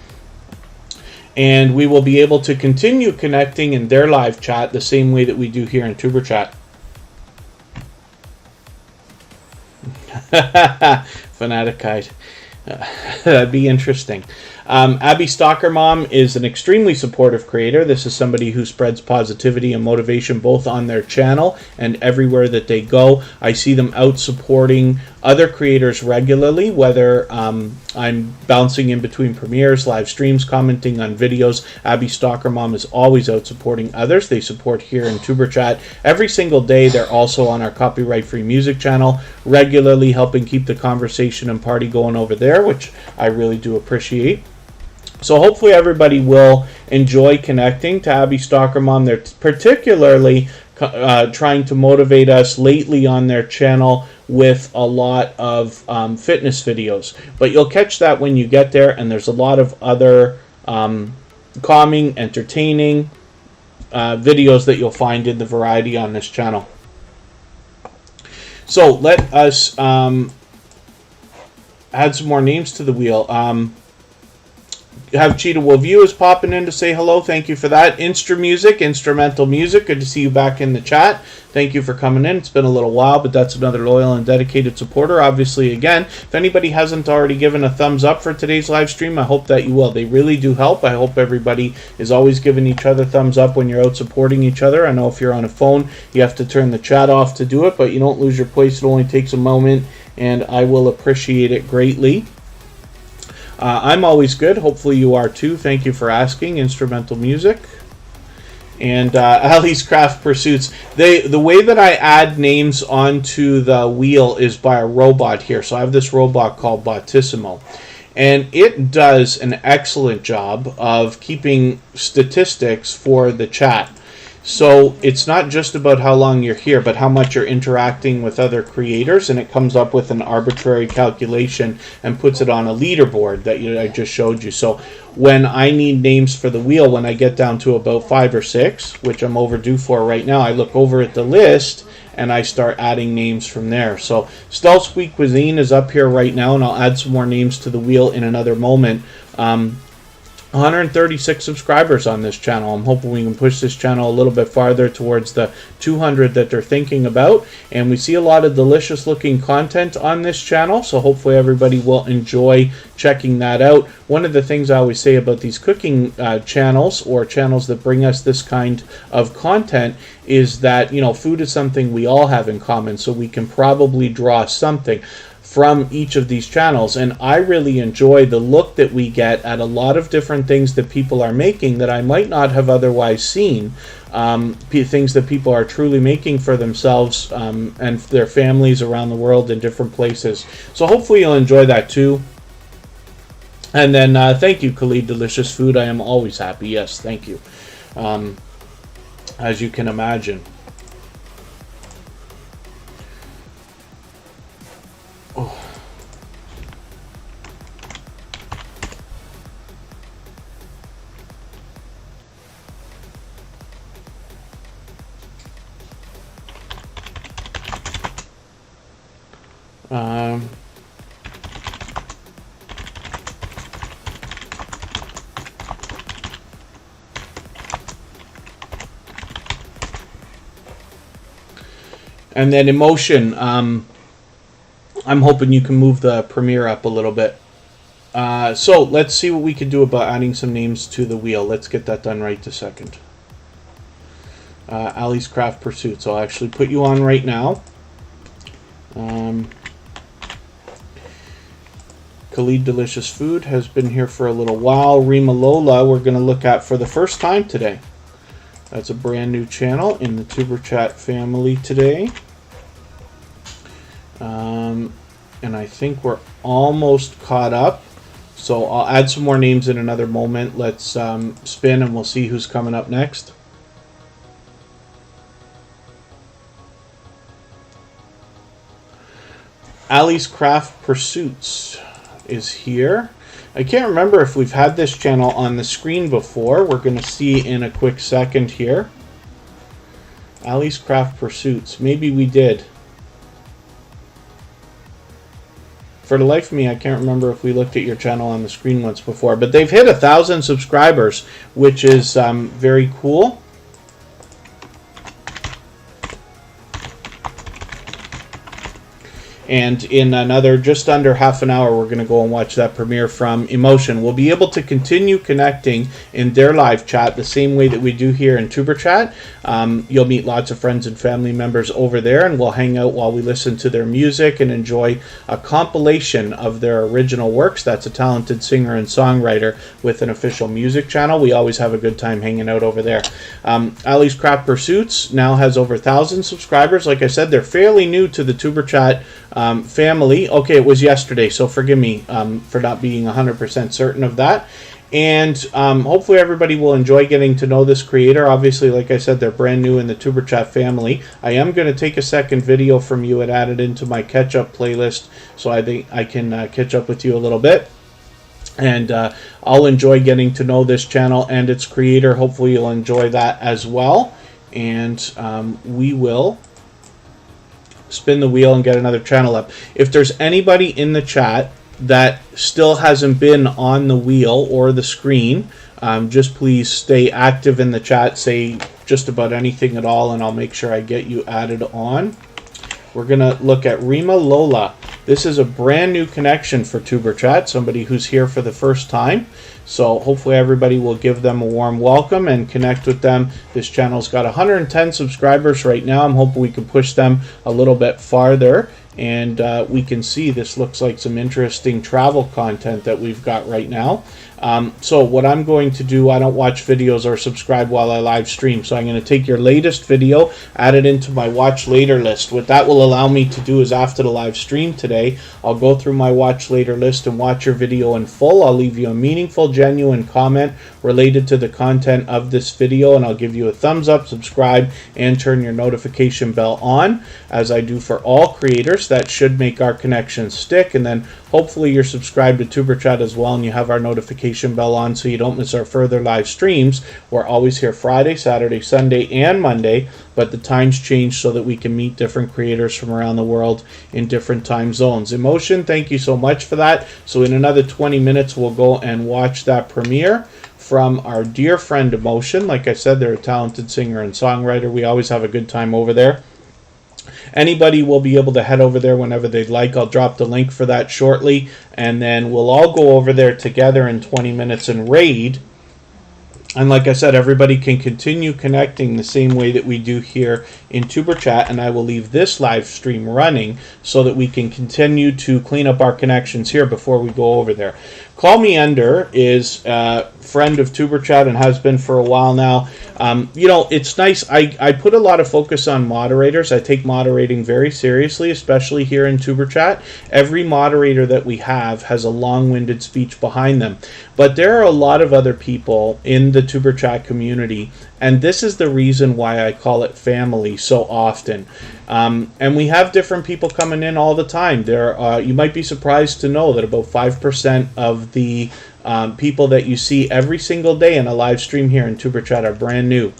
S1: And we will be able to continue connecting in their live chat the same way that we do here in TuberChat. Fanatic guide. That'd be interesting. Stalker Mom is an extremely supportive creator. This is somebody who spreads positivity and motivation both on their channel and everywhere that they go. I see them out supporting other creators regularly, whether I'm bouncing in between premieres, live streams, commenting on videos. Stalker Mom is always out supporting others. They support here in TuberChat every single day. They're also on our copyright-free music channel, regularly helping keep the conversation and party going over there, which I really do appreciate. So hopefully everybody will enjoy connecting to Stalker Mom. They're particularly trying to motivate us lately on their channel with a lot of fitness videos. But you'll catch that when you get there, and there's a lot of other calming, entertaining videos that you'll find in the variety on this channel. So let us add some more names to the wheel. have Cheetah Will View is popping in to say hello. Thank you for that. Instrumental music. Good to see you back in the chat. Thank you for coming in. It's been a little while, but that's another loyal and dedicated supporter. Obviously, again, if anybody hasn't already given a thumbs up for today's live stream, I hope that you will. They really do help. I hope everybody is always giving each other thumbs up when you're out supporting each other. I know if you're on a phone, you have to turn the chat off to do it, but you don't lose your place. It only takes a moment, and I will appreciate it greatly. I'm always good. Hopefully you are too. Thank you for asking. Instrumental music. And Ali's Craft Pursuits. The way that I add names onto the wheel is by a robot here. So I have this robot called Botissimo. And it does an excellent job of keeping statistics for the chat. So it's not just about how long you're here, but how much you're interacting with other creators, and it comes up with an arbitrary calculation and puts it on a leaderboard that I just showed you. So when I need names for the wheel, when I get down to about 5 or 6, which I'm overdue for right now, I look over at the list and I start adding names from there. So Stealth Squeak Cuisine is up here right now, and I'll add some more names to the wheel in another moment. 136 subscribers on this channel. I'm hoping we can push this channel a little bit farther towards the 200 that they're thinking about. And we see a lot of delicious looking content on this channel, so hopefully everybody will enjoy checking that out. One of the things I always say about these cooking channels, or channels that bring us this kind of content, is that, you know, food is something we all have in common, so we can probably draw something from each of these channels. And I really enjoy the look that we get at a lot of different things that people are making that I might not have otherwise seen. Things that people are truly making for themselves and their families around the world in different places. So hopefully you'll enjoy that too. And then thank you, Khalid. Delicious food. I am always happy. Yes, thank you. As you can imagine. Oh. And then emotion. I'm hoping you can move the premiere up a little bit. So let's see what we can do about adding some names to the wheel. Let's get that done right this second. Ali's Craft Pursuits. I'll actually put you on right now. Khalid Delicious Food has been here for a little while. Rima Lola we're going to look at for the first time today. That's a brand new channel in the Superchat family today. And I think we're almost caught up. So I'll add some more names in another moment. Let's spin and we'll see who's coming up next. Ali's Craft Pursuits is here. I can't remember if we've had this channel on the screen before. We're going to see in a quick second here. Ali's Craft Pursuits. Maybe we did. For the life of me, I can't remember if we looked at your channel on the screen once before. But they've hit 1,000 subscribers, which is very cool. And in another just under half an hour, we're going to go and watch that premiere from Emotion. We'll be able to continue connecting in their live chat the same way that we do here in Tuber Chat. You'll meet lots of friends and family members over there, and we'll hang out while we listen to their music and enjoy a compilation of their original works. That's a talented singer and songwriter with an official music channel. We always have a good time hanging out over there. Ali's Craft Pursuits now has over 1,000 subscribers. Like I said, they're fairly new to the Tuber Chat family. Okay, it was yesterday, so forgive me for not being 100% certain of that. And hopefully everybody will enjoy getting to know this creator. Obviously, like I said, they're brand new in the Tuber Chat family. I am going to take a second video from you and add it into my catch-up playlist, so I think I can catch up with you a little bit. And I'll enjoy getting to know this channel and its creator. Hopefully you'll enjoy that as well. And we will spin the wheel and get another channel up. If there's anybody in the chat that still hasn't been on the wheel or the screen, just please stay active in the chat. Say just about anything at all, and I'll make sure I get you added on. We're going to look at Rima Lola. This is a brand new connection for Tuber Chat, somebody who's here for the first time. So hopefully everybody will give them a warm welcome and connect with them. This channel's got 110 subscribers right now. I'm hoping we can push them a little bit farther. And we can see this looks like some interesting travel content that we've got right now. So what I'm going to do, I don't watch videos or subscribe while I live stream. So I'm going to take your latest video, add it into my watch later list. What that will allow me to do is after the live stream today, I'll go through my watch later list and watch your video in full. I'll leave you a meaningful, genuine comment related to the content of this video, and I'll give you a thumbs up, subscribe, and turn your notification bell on, as I do for all creators. That should make our connection stick. And then hopefully you're subscribed to Tuber Chat as well, and you have our notification bell on so you don't miss our further live streams. We're always here Friday, Saturday, Sunday, and Monday, but the times change so that we can meet different creators from around the world in different time zones. Emotion, thank you so much for that. So in another 20 minutes, we'll go and watch that premiere from our dear friend Emotion. Like I said, they're a talented singer and songwriter. We always have a good time over there. Anybody will be able to head over there whenever they'd like. I'll drop the link for that shortly, and then we'll all go over there together in 20 minutes and raid. And like I said, everybody can continue connecting the same way that we do here in Tuber Chat, and I will leave this live stream running so that we can continue to clean up our connections here before we go over there. Call Me Ender is a friend of Tuber Chat and has been for a while now. You know, it's nice. I put a lot of focus on moderators. I take moderating very seriously, especially here in Tuber Chat. Every moderator that we have has a long-winded speech behind them. But there are a lot of other people in the Tuber Chat community, and this is the reason why I call it family so often. And we have different people coming in all the time. You might be surprised to know that about 5% of the people that you see every single day in a live stream here in Tuber Chat are brand new.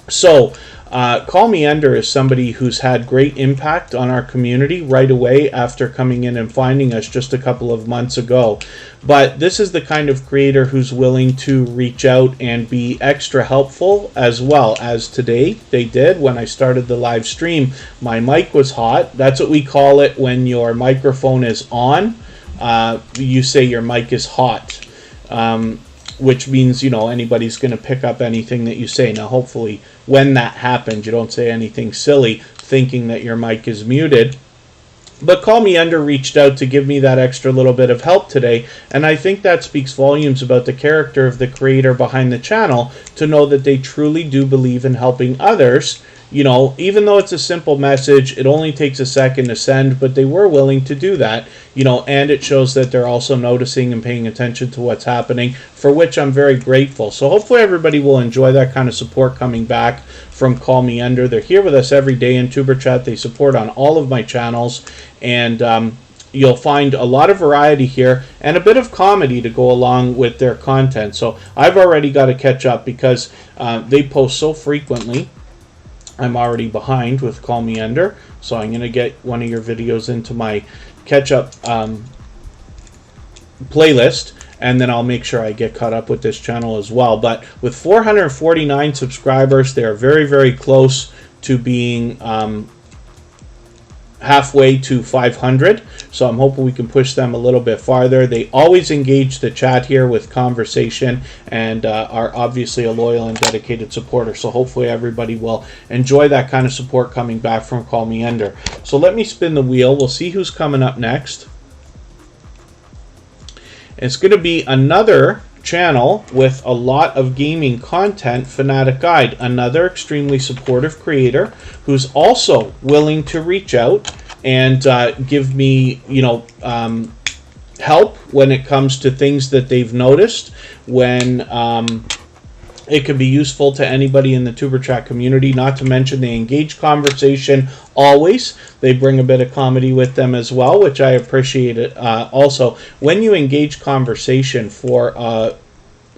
S1: So Call Me Ender is somebody who's had great impact on our community right away after coming in and finding us just a couple of months ago. But this is the kind of creator who's willing to reach out and be extra helpful, as well as today they did. When I started the live stream, my mic was hot. That's what we call it when your microphone is on. You say your mic is hot. Which means, you know, anybody's going to pick up anything that you say. Now, hopefully, when that happens, you don't say anything silly thinking that your mic is muted. But Call Me Ender reached out to give me that extra little bit of help today, and I think that speaks volumes about the character of the creator behind the channel, to know that they truly do believe in helping others. You know, even though it's a simple message, it only takes a second to send, but they were willing to do that, you know, and it shows that they're also noticing and paying attention to what's happening, for which I'm very grateful. So hopefully everybody will enjoy that kind of support coming back from Call Me Ender. They're here with us every day in Tuber Chat. They support on all of my channels, and you'll find a lot of variety here and a bit of comedy to go along with their content. So I've already got to catch up because they post so frequently. I'm already behind with Call Me Ender, so I'm going to get one of your videos into my catch-up playlist, and then I'll make sure I get caught up with this channel as well. But with 449 subscribers, they are very, very close to being halfway to 500, so I'm hoping we can push them a little bit farther. They always engage the chat here with conversation, and are obviously a loyal and dedicated supporter, so hopefully everybody will enjoy that kind of support coming back from Call Me Ender. So let me spin the wheel. We'll see who's coming up next. It's going to be another channel with a lot of gaming content, Fanatic Guide, another extremely supportive creator who's also willing to reach out and give me, you know, help when it comes to things that they've noticed, when it can be useful to anybody in the Tuber Chat community. Not to mention they engage conversation always. They bring a bit of comedy with them as well, which I appreciate it. Also, when you engage conversation for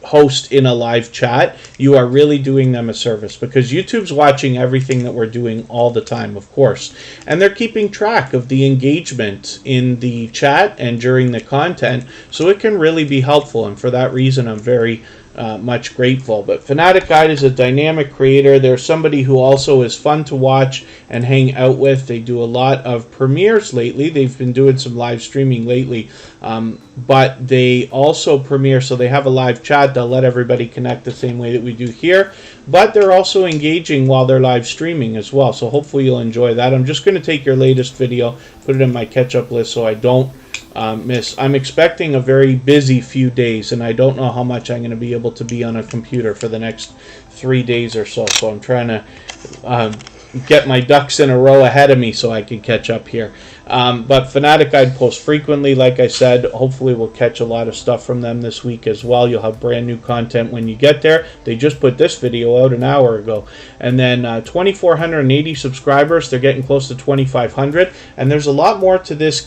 S1: host in a live chat, you are really doing them a service, because YouTube's watching everything that we're doing all the time, of course, and they're keeping track of the engagement in the chat and during the content, so it can really be helpful, and for that reason I'm very much grateful. But Fanatic Guide is a dynamic creator. They're somebody who also is fun to watch and hang out with. They do a lot of premieres lately. They've been doing some live streaming lately, but they also premiere, so they have a live chat. They'll let everybody connect the same way that we do here, but they're also engaging while they're live streaming as well, so hopefully you'll enjoy that. I'm just going to take your latest video, put it in my catch-up list so I don't miss. I'm expecting a very busy few days, and I don't know how much I'm going to be able to be on a computer for the next 3 days or so, so I'm trying to get my ducks in a row ahead of me so I can catch up here. But Fanatic Guide posts frequently, like I said. Hopefully we'll catch a lot of stuff from them this week as well. You'll have brand new content when you get there. They just put this video out an hour ago. And then 2,480 subscribers. They're getting close to 2,500. And there's a lot more to this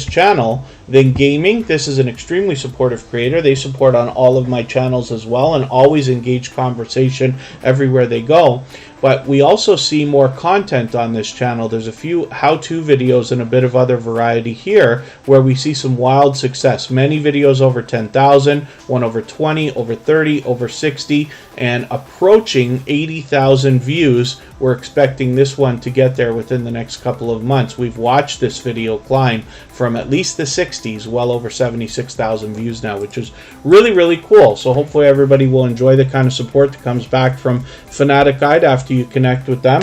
S1: channel than gaming. This is an extremely supportive creator. They support on all of my channels as well and always engage conversation everywhere they go. But we also see more content on this channel. There's a few how-to videos and a bit of other variety here where we see some wild success. Many videos over 10,000, one over 20, over 30, over 60, and approaching 80,000 views. We're expecting this one to get there within the next couple of months. We've watched this video climb from at least the 60s, well over 76,000 views now, which is really, really cool. So hopefully everybody will enjoy the kind of support that comes back from Fanatic Guide after you connect with them.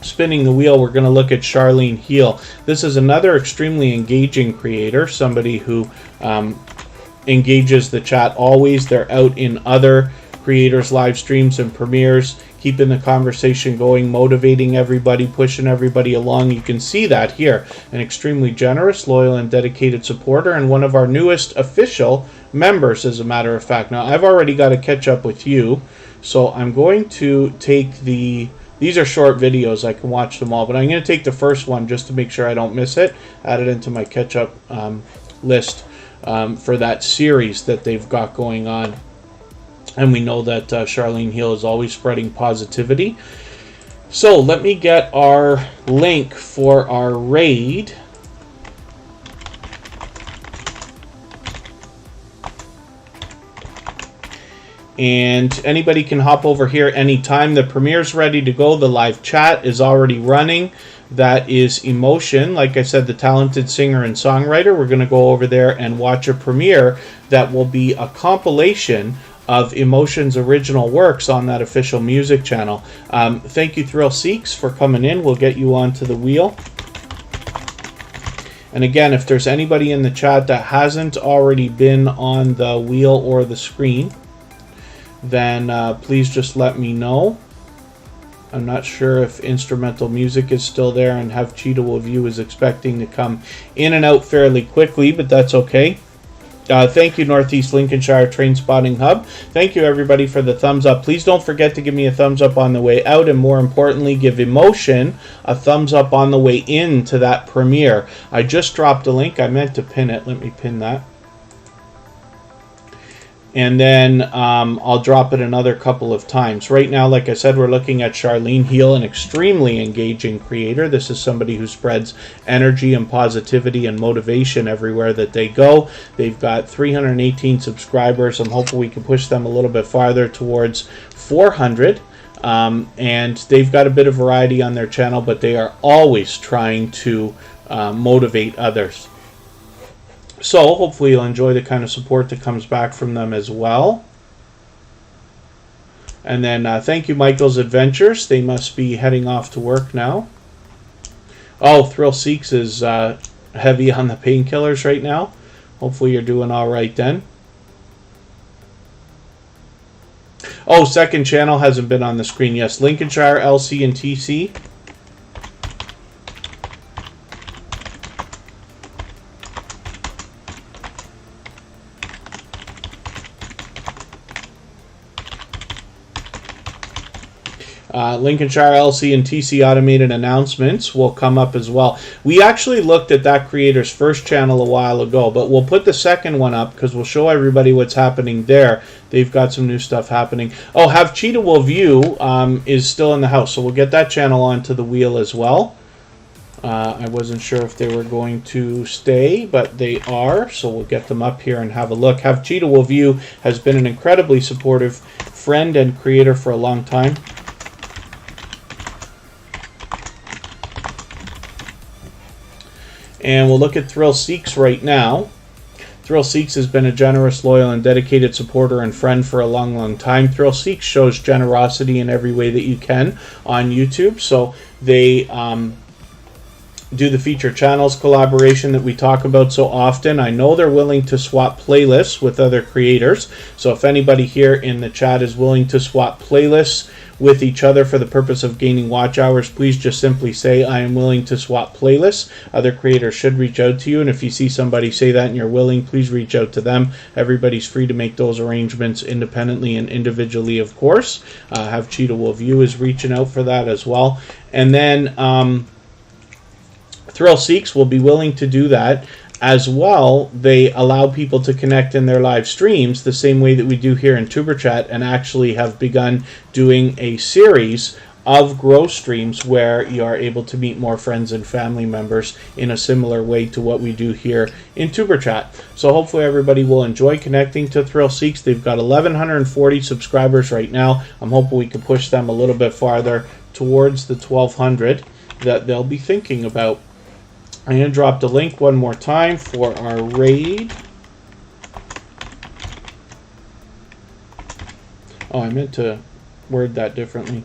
S1: Spinning the wheel, we're going to look at Charlene Heal. This is another extremely engaging creator, somebody who engages the chat always. They're out in other creators' live streams and premieres, keeping the conversation going, motivating everybody, pushing everybody along. You can see that here. An extremely generous, loyal, and dedicated supporter, and one of our newest official members, as a matter of fact. Now, I've already got to catch up with you, so I'm going to take these are short videos, I can watch them all, but I'm going to take the first one just to make sure I don't miss it, add it into my catch-up list for that series that they've got going on. And we know that Charlene Heal is always spreading positivity. So let me get our link for our raid. And anybody can hop over here anytime. The premiere's ready to go. The live chat is already running. That is Emotion. Like I said, the talented singer and songwriter. We're going to go over there and watch a premiere that will be a compilation of Emotion's original works on that official music channel. Thank you, Thrill Seeks, for coming in. We'll get you onto the wheel. And again, if there's anybody in the chat that hasn't already been on the wheel or the screen, then please just let me know. I'm not sure if instrumental music is still there, and Have Cheetah Will View is expecting to come in and out fairly quickly, but that's okay. Thank you, Northeast Lincolnshire Train Spotting Hub. Thank you, everybody, for the thumbs up. Please don't forget to give me a thumbs up on the way out, and more importantly, give Emotion a thumbs up on the way in to that premiere. I just dropped a link. I meant to pin it. Let me pin that. And then I'll drop it another couple of times. Right now, like I said, we're looking at Charlene Heal, an extremely engaging creator. This is somebody who spreads energy and positivity and motivation everywhere that they go. They've got 318 subscribers. I'm hoping we can push them a little bit farther towards 400. And they've got a bit of variety on their channel, but they are always trying to motivate others. So hopefully you'll enjoy the kind of support that comes back from them as well. And then thank you, Michael's Adventures. They must be heading off to work now. Oh, Thrill Seeks is heavy on the painkillers right now. Hopefully you're doing all right then. Oh, second channel hasn't been on the screen. Yes, Lincolnshire, LC, and TC. Lincolnshire LC and TC automated announcements will come up as well. We actually looked at that creator's first channel a while ago, but we'll put the second one up because we'll show everybody what's happening there. They've got some new stuff happening. Oh, Have Cheetah Will View is still in the house, so we'll get that channel onto the wheel as well. I wasn't sure if they were going to stay, but they are, so we'll get them up here and have a look. Have Cheetah Will View has been an incredibly supportive friend and creator for a long time. And we'll look at Thrill Seeks right now. Thrill Seeks has been a generous, loyal, and dedicated supporter and friend for a long, long time. Thrill Seeks shows generosity in every way that you can on YouTube. So they do the feature channels collaboration that we talk about so often. I know they're willing to swap playlists with other creators. So if anybody here in the chat is willing to swap playlists with each other for the purpose of gaining watch hours, please just simply say, I am willing to swap playlists. Other creators should reach out to you, and if you see somebody say that and you're willing, please reach out to them. Everybody's free to make those arrangements independently and individually, of course. Have Cheetah Will View is reaching out for that as well. And then Thrill Seeks will be willing to do that as well. They allow people to connect in their live streams the same way that we do here in TuberChat, and actually have begun doing a series of grow streams where you are able to meet more friends and family members in a similar way to what we do here in TuberChat. So hopefully everybody will enjoy connecting to Thrill Seeks. They've got 1,140 subscribers right now. I'm hoping we can push them a little bit farther towards the 1,200 that they'll be thinking about. I'm going to drop the link one more time for our raid. Oh, I meant to word that differently.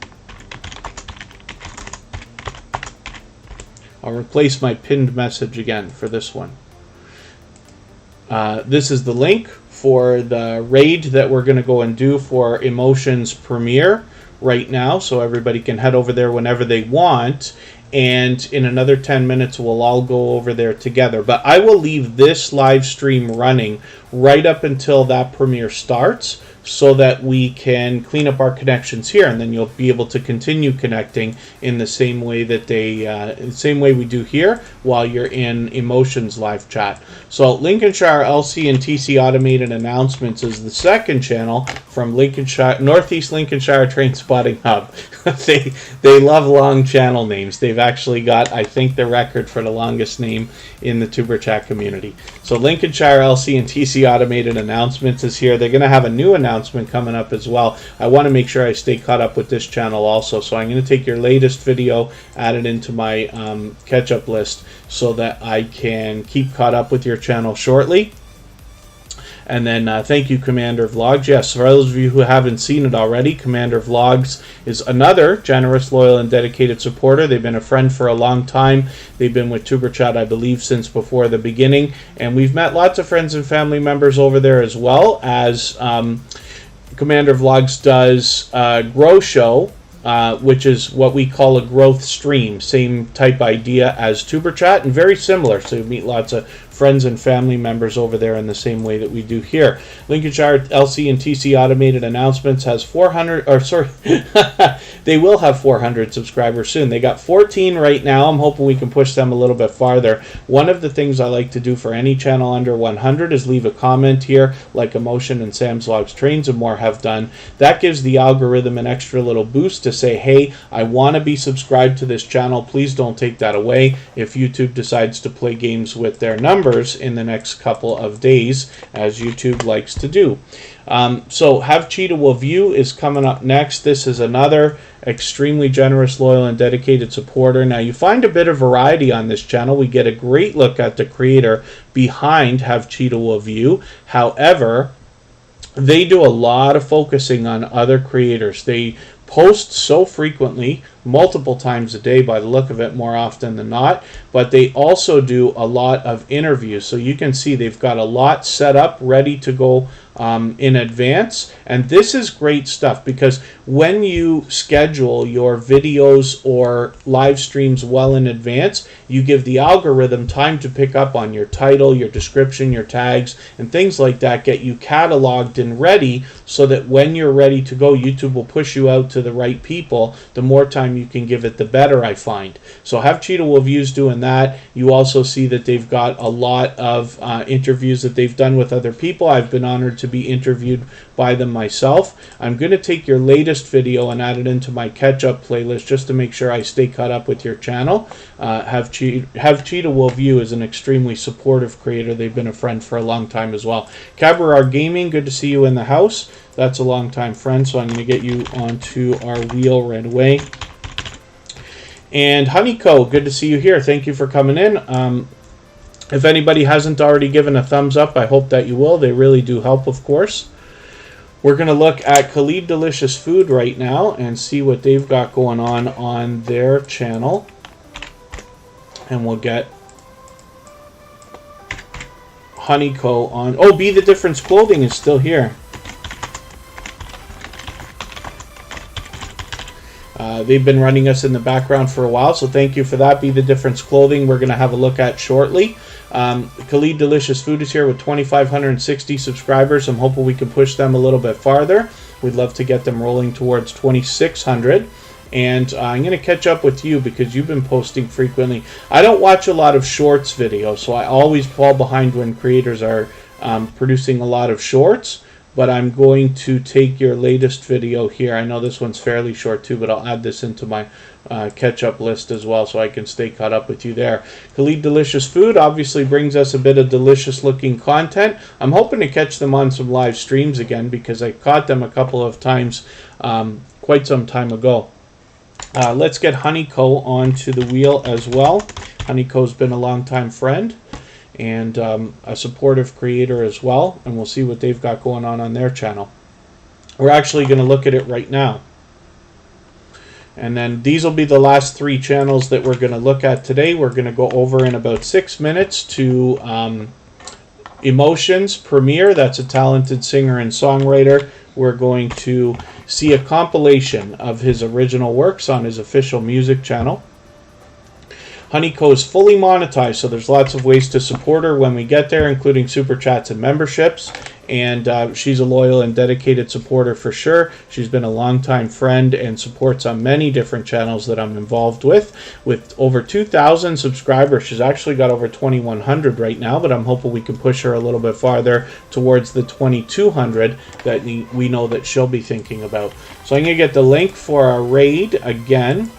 S1: I'll replace my pinned message again for this one. This is the link for the raid that we're going to go and do for Emotions Premiere right now, so everybody can head over there whenever they want. And in another 10 minutes, we'll all go over there together. But I will leave this live stream running right up until that premiere starts, so that we can clean up our connections here, and then you'll be able to continue connecting in the same way that same way we do here while you're in Emotions live chat. So Lincolnshire LC and TC automated announcements is the second channel from Lincolnshire, Northeast Lincolnshire Train Spotting Hub. they love long channel names. They've actually got, I think, the record for the longest name in the TuberChat community. So Lincolnshire LC and TC automated announcements is here. They're going to have a new announcement coming up as well. I want to make sure I stay caught up with this channel also, so I'm going to take your latest video, add it into my catch-up list so that I can keep caught up with your channel shortly. And then thank you, Commander Vlogs. Yes, for those of you who haven't seen it already, Commander Vlogs is another generous, loyal, and dedicated supporter. They've been a friend for a long time. They've been with TuberChat, I believe, since before the beginning. And we've met lots of friends and family members over there, as well as Commander Vlogs does Grow Show, which is what we call a growth stream. Same type idea as TuberChat, and very similar. So you meet lots of friends and family members over there in the same way that we do here. Lincolnshire LC and TC automated announcements has 400, or sorry, they will have 400 subscribers soon. They got 14 right now. I'm hoping we can push them a little bit farther. One of the things I like to do for any channel under 100 is leave a comment here, like Emotion and Sam's Logs Trains and more have done. That gives the algorithm an extra little boost to say, hey, I want to be subscribed to this channel. Please don't take that away if YouTube decides to play games with their numbers in the next couple of days, as YouTube likes to do. So Have Cheetah Will View is coming up next. This is another extremely generous, loyal, and dedicated supporter. Now, you find a bit of variety on this channel. We get a great look at the creator behind Have Cheetah Will View. However, they do a lot of focusing on other creators. They post so frequently, multiple times a day by the look of it, more often than not, but they also do a lot of interviews. So you can see they've got a lot set up, ready to go in advance. And this is great stuff, because when you schedule your videos or live streams well in advance, you give the algorithm time to pick up on your title, your description, your tags, and things like that, get you cataloged and ready, so that when you're ready to go, YouTube will push you out to to the right people, the more time you can give it, the better, I find. So have Cheetah Wolf Views doing that. You also see that they've got a lot of interviews that they've done with other people. I've been honored to be interviewed by them myself. I'm going to take your latest video and add it into my catch-up playlist just to make sure I stay caught up with your channel. Have Cheetah Wolf View is an extremely supportive creator. They've been a friend for a long time as well. Cabaret Gaming, good to see you in the house. That's a long-time friend, so I'm going to get you onto our wheel right away. And Honeycomb, good to see you here. Thank you for coming in. If anybody hasn't already given a thumbs up, I hope that you will. They really do help, of course. We're going to look at Khalid Delicious Food right now and see what they've got going on their channel. And we'll get Honeycomb on. Oh, Be the Difference Clothing is still here. They've been running us in the background for a while, so thank you for that. Be the Difference Clothing we're going to have a look at shortly. Khalid Delicious Food is here with 2,560 subscribers. I'm hoping we can push them a little bit farther. We'd love to get them rolling towards 2,600. And I'm going to catch up with you because you've been posting frequently. I don't watch a lot of shorts videos, so I always fall behind when creators are producing a lot of shorts. But I'm going to take your latest video here. I know this one's fairly short too, but I'll add this into my catch-up list as well so I can stay caught up with you there. Khalid Delicious Food obviously brings us a bit of delicious-looking content. I'm hoping to catch them on some live streams again because I caught them a couple of times quite some time ago. Let's get Honeycomb onto the wheel as well. Honeycomb's been a long-time friend and a supportive creator as well, and we'll see what they've got going on their channel. We're actually going to look at it right now. And then these will be the last 3 channels that we're going to look at today. We're going to go over in about 6 minutes to Emotions Premier. That's a talented singer and songwriter. We're going to see a compilation of his original works on his official music channel. Honeycomb is fully monetized, so there's lots of ways to support her when we get there, including super chats and memberships. And she's a loyal and dedicated supporter for sure. She's been a longtime friend and supports on many different channels that I'm involved with. With over 2,000 subscribers, she's actually got over 2,100 right now, but I'm hoping we can push her a little bit farther towards the 2,200 that we know that she'll be thinking about. So I'm going to get the link for our raid again.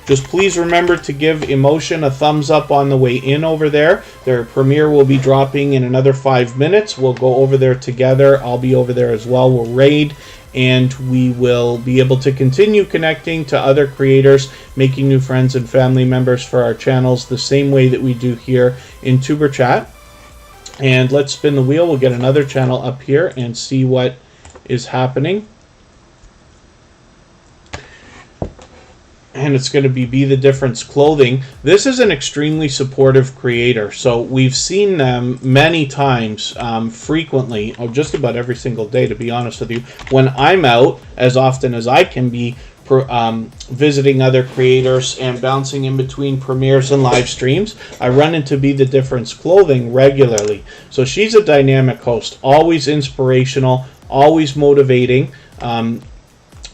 S1: Just please remember to give Emotion a thumbs up on the way in over there. Their premiere will be dropping in another 5 minutes. We'll go over there together. I'll be over there as well. We'll raid, and we will be able to continue connecting to other creators, making new friends and family members for our channels the same way that we do here in Superchat. And let's spin the wheel. We'll get another channel up here and see what is happening. And it's going to be the Difference Clothing. This is an extremely supportive creator, so we've seen them many times, frequently, just about every single day, to be honest with you. When I'm out, as often as I can be, visiting other creators and bouncing in between premieres and live streams, I run into Be the Difference Clothing regularly. So she's a dynamic host, always inspirational, always motivating.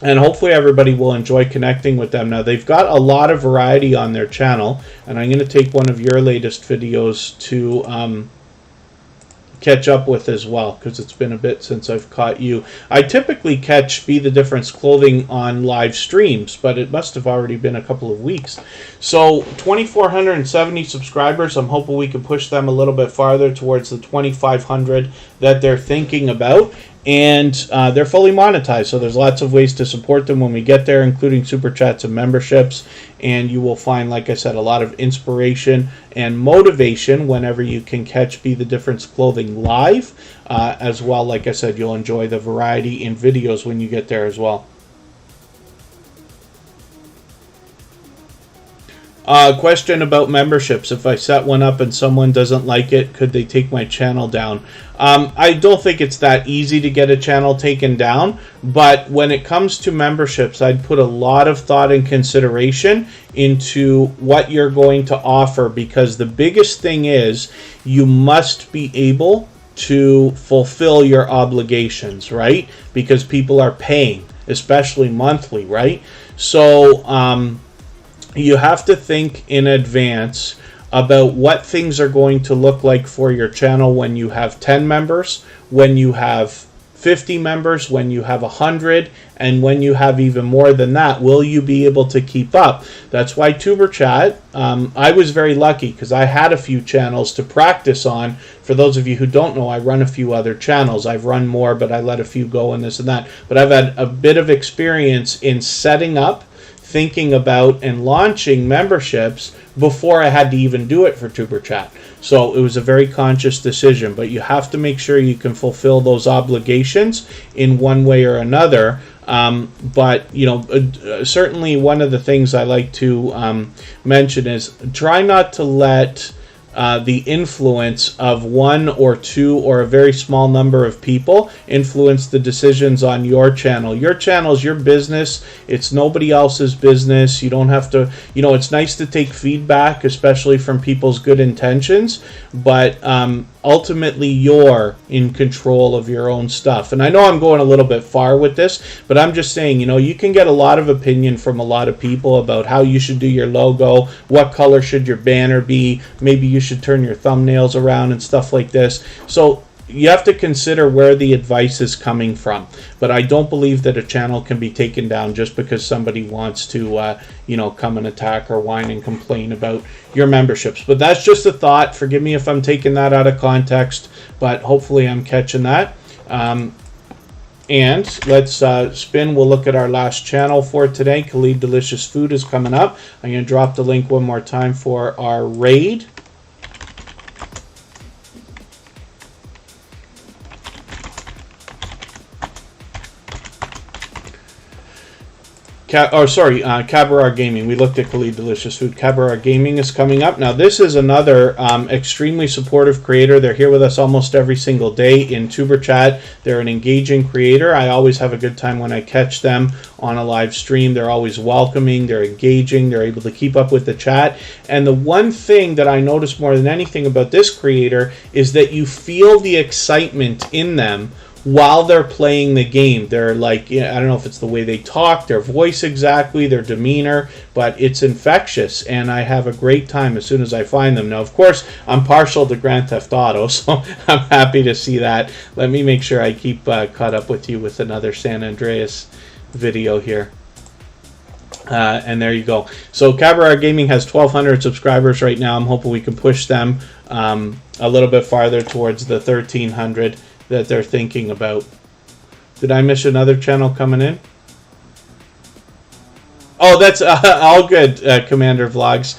S1: And hopefully everybody will enjoy connecting with them. Now, they've got a lot of variety on their channel, and I'm going to take one of your latest videos to catch up with as well, because it's been a bit since I've caught you. I typically catch Be the Difference Clothing on live streams, but it must have already been a couple of weeks. So 2,470 subscribers. I'm hoping we can push them a little bit farther towards the 2,500 that they're thinking about. And they're fully monetized, so there's lots of ways to support them when we get there, including super chats and memberships. And you will find, like I said, a lot of inspiration and motivation whenever you can catch Be the Difference Clothing live. As well, like I said, you'll enjoy the variety in videos when you get there as well. Question about memberships. If I set one up and someone doesn't like it, could they take my channel down? I don't think it's that easy to get a channel taken down, but when it comes to memberships, I'd put a lot of thought and consideration into what you're going to offer, because the biggest thing is you must be able to fulfill your obligations, right? Because people are paying, especially monthly, right? So you have to think in advance about what things are going to look like for your channel when you have 10 members, when you have 50 members, when you have 100, and when you have even more than that. Will you be able to keep up? That's why Superchat, I was very lucky because I had a few channels to practice on. For those of you who don't know, I run a few other channels. I've run more, but I let a few go and this and that. But I've had a bit of experience in setting up, thinking about, and launching memberships before I had to even do it for Superchat. So it was a very conscious decision, but you have to make sure you can fulfill those obligations in one way or another. But, you know, certainly one of the things I like to mention is try not to let the influence of one or two or a very small number of people influence the decisions on your channel. Your channel is your business. It's nobody else's business. You don't have to, you know, it's nice to take feedback, especially from people's good intentions, but ultimately you're in control of your own stuff. And I know I'm going a little bit far with this, but I'm just saying, you know, you can get a lot of opinion from a lot of people about how you should do your logo, what color should your banner be, maybe you should turn your thumbnails around and stuff like this. So you have to consider where the advice is coming from. But I don't believe that a channel can be taken down just because somebody wants to, you know, come and attack or whine and complain about your memberships. But that's just a thought. Forgive me if I'm taking that out of context, but hopefully I'm catching that. And let's spin. We'll look at our last channel for today. Khalid Delicious Food is coming up. I'm going to drop the link one more time for our raid. Cabaret Gaming. We looked at Khalid Delicious Food. Cabaret Gaming is coming up. Now, this is another extremely supportive creator. They're here with us almost every single day in Superchat. They're an engaging creator. I always have a good time when I catch them on a live stream. They're always welcoming. They're engaging. They're able to keep up with the chat. And the one thing that I notice more than anything about this creator is that you feel the excitement in them while they're playing the game. They're like, I don't know if it's the way they talk, their voice exactly, their demeanor, but it's infectious, and I have a great time as soon as I find them. Now, of course, I'm partial to Grand Theft Auto, so I'm happy to see that. Let me make sure I keep caught up with you with another San Andreas video here. And there you go. So Cabaret Gaming has 1,200 subscribers right now. I'm hoping we can push them a little bit farther towards the 1,300 that they're thinking about. Did I miss another channel coming in? Oh, that's all good, Commander Vlogs.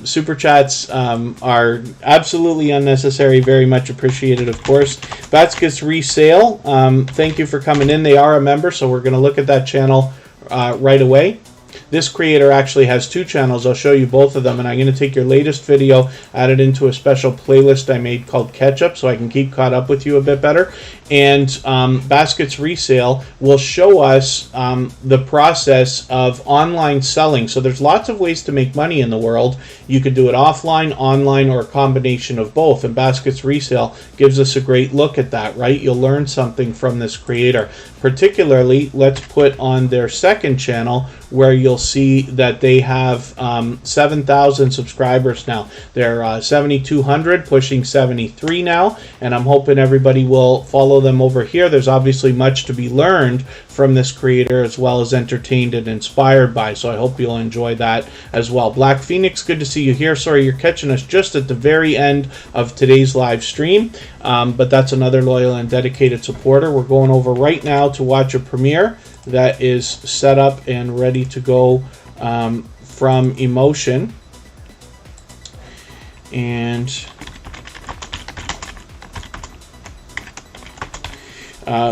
S1: Super chats are absolutely unnecessary, very much appreciated, of course. Baskets Resale, thank you for coming in. They are a member, so we're going to look at that channel right away. This creator actually has two channels. I'll show you both of them, and I'm going to take your latest video, add it into a special playlist I made called Catch Up, so I can keep caught up with you a bit better. And Baskets Resale will show us the process of online selling. So there's lots of ways to make money in the world. You could do it offline, online, or a combination of both. And Baskets Resale gives us a great look at that, right? You'll learn something from this creator. Particularly, let's put on their second channel where you'll see that they have 7,000 subscribers now. They're 7,200, pushing 73 now, and I'm hoping everybody will follow them over here. There's obviously much to be learned from this creator, as well as entertained and inspired by, so I hope you'll enjoy that as well. Black Phoenix, good to see you here. Sorry you're catching us just at the very end of today's live stream, but that's another loyal and dedicated supporter. We're going over right now to watch a premiere that is set up and ready to go from Emotion. And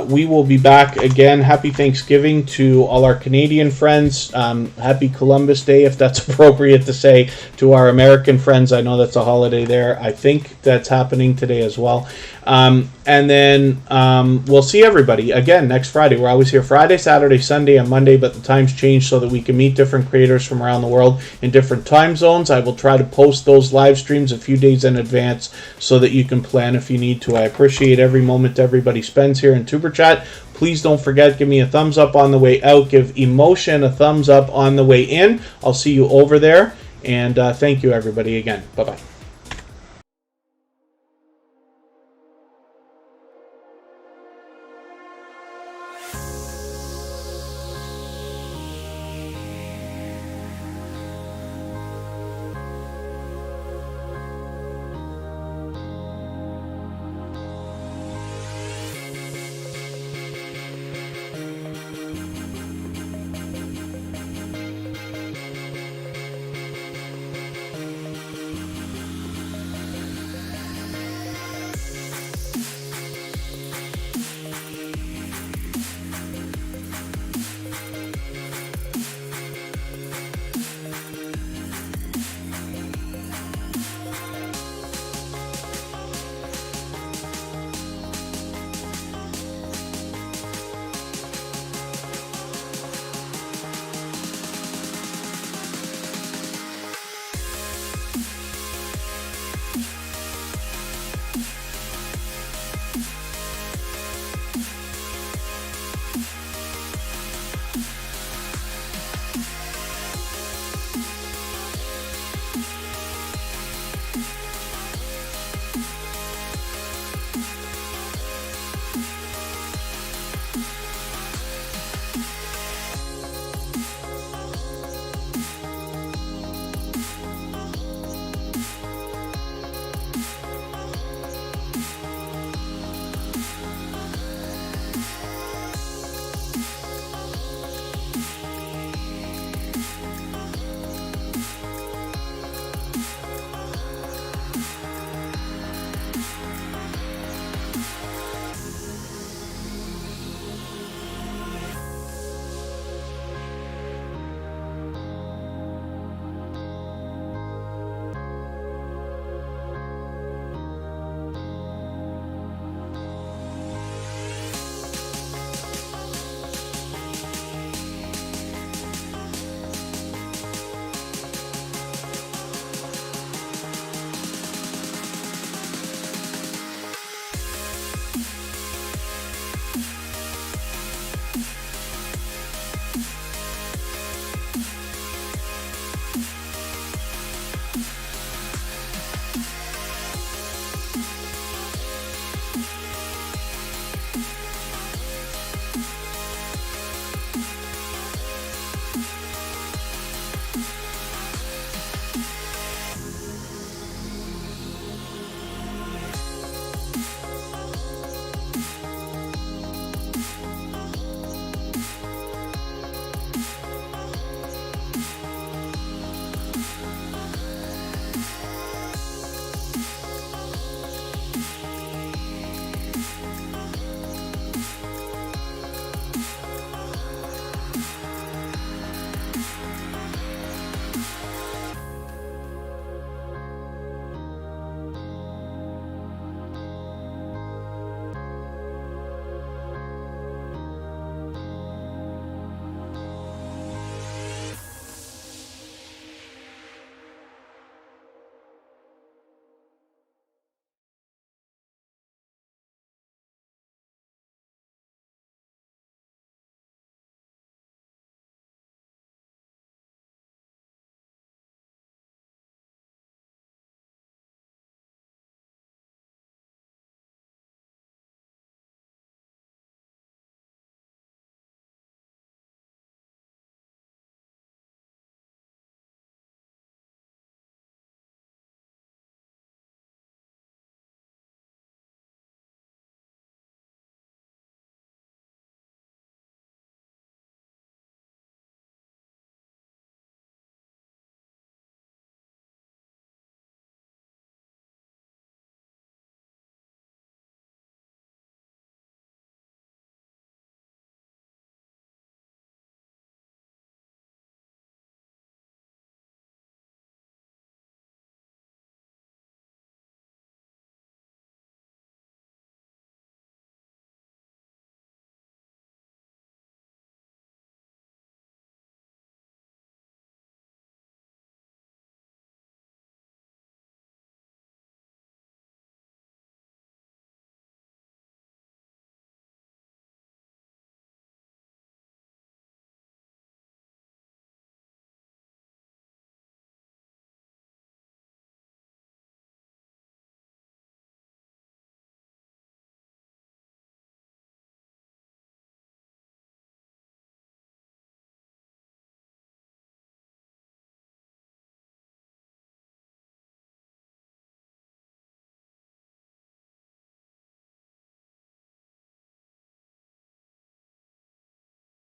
S1: We will be back again. Happy Thanksgiving to all our Canadian friends. Happy Columbus Day, if that's appropriate to say, to our American friends. I know that's a holiday there. I think that's happening today as well. And then we'll see everybody again next Friday. We're always here Friday, Saturday, Sunday, and Monday, but the times change so that we can meet different creators from around the world in different time zones. I will try to post those live streams a few days in advance so that you can plan if you need to. I appreciate every moment everybody spends here in Tuber Chat. Please don't forget, give me a thumbs up on the way out. Give Emotion a thumbs up on the way in. I'll see you over there. And thank you, everybody, again. Bye-bye.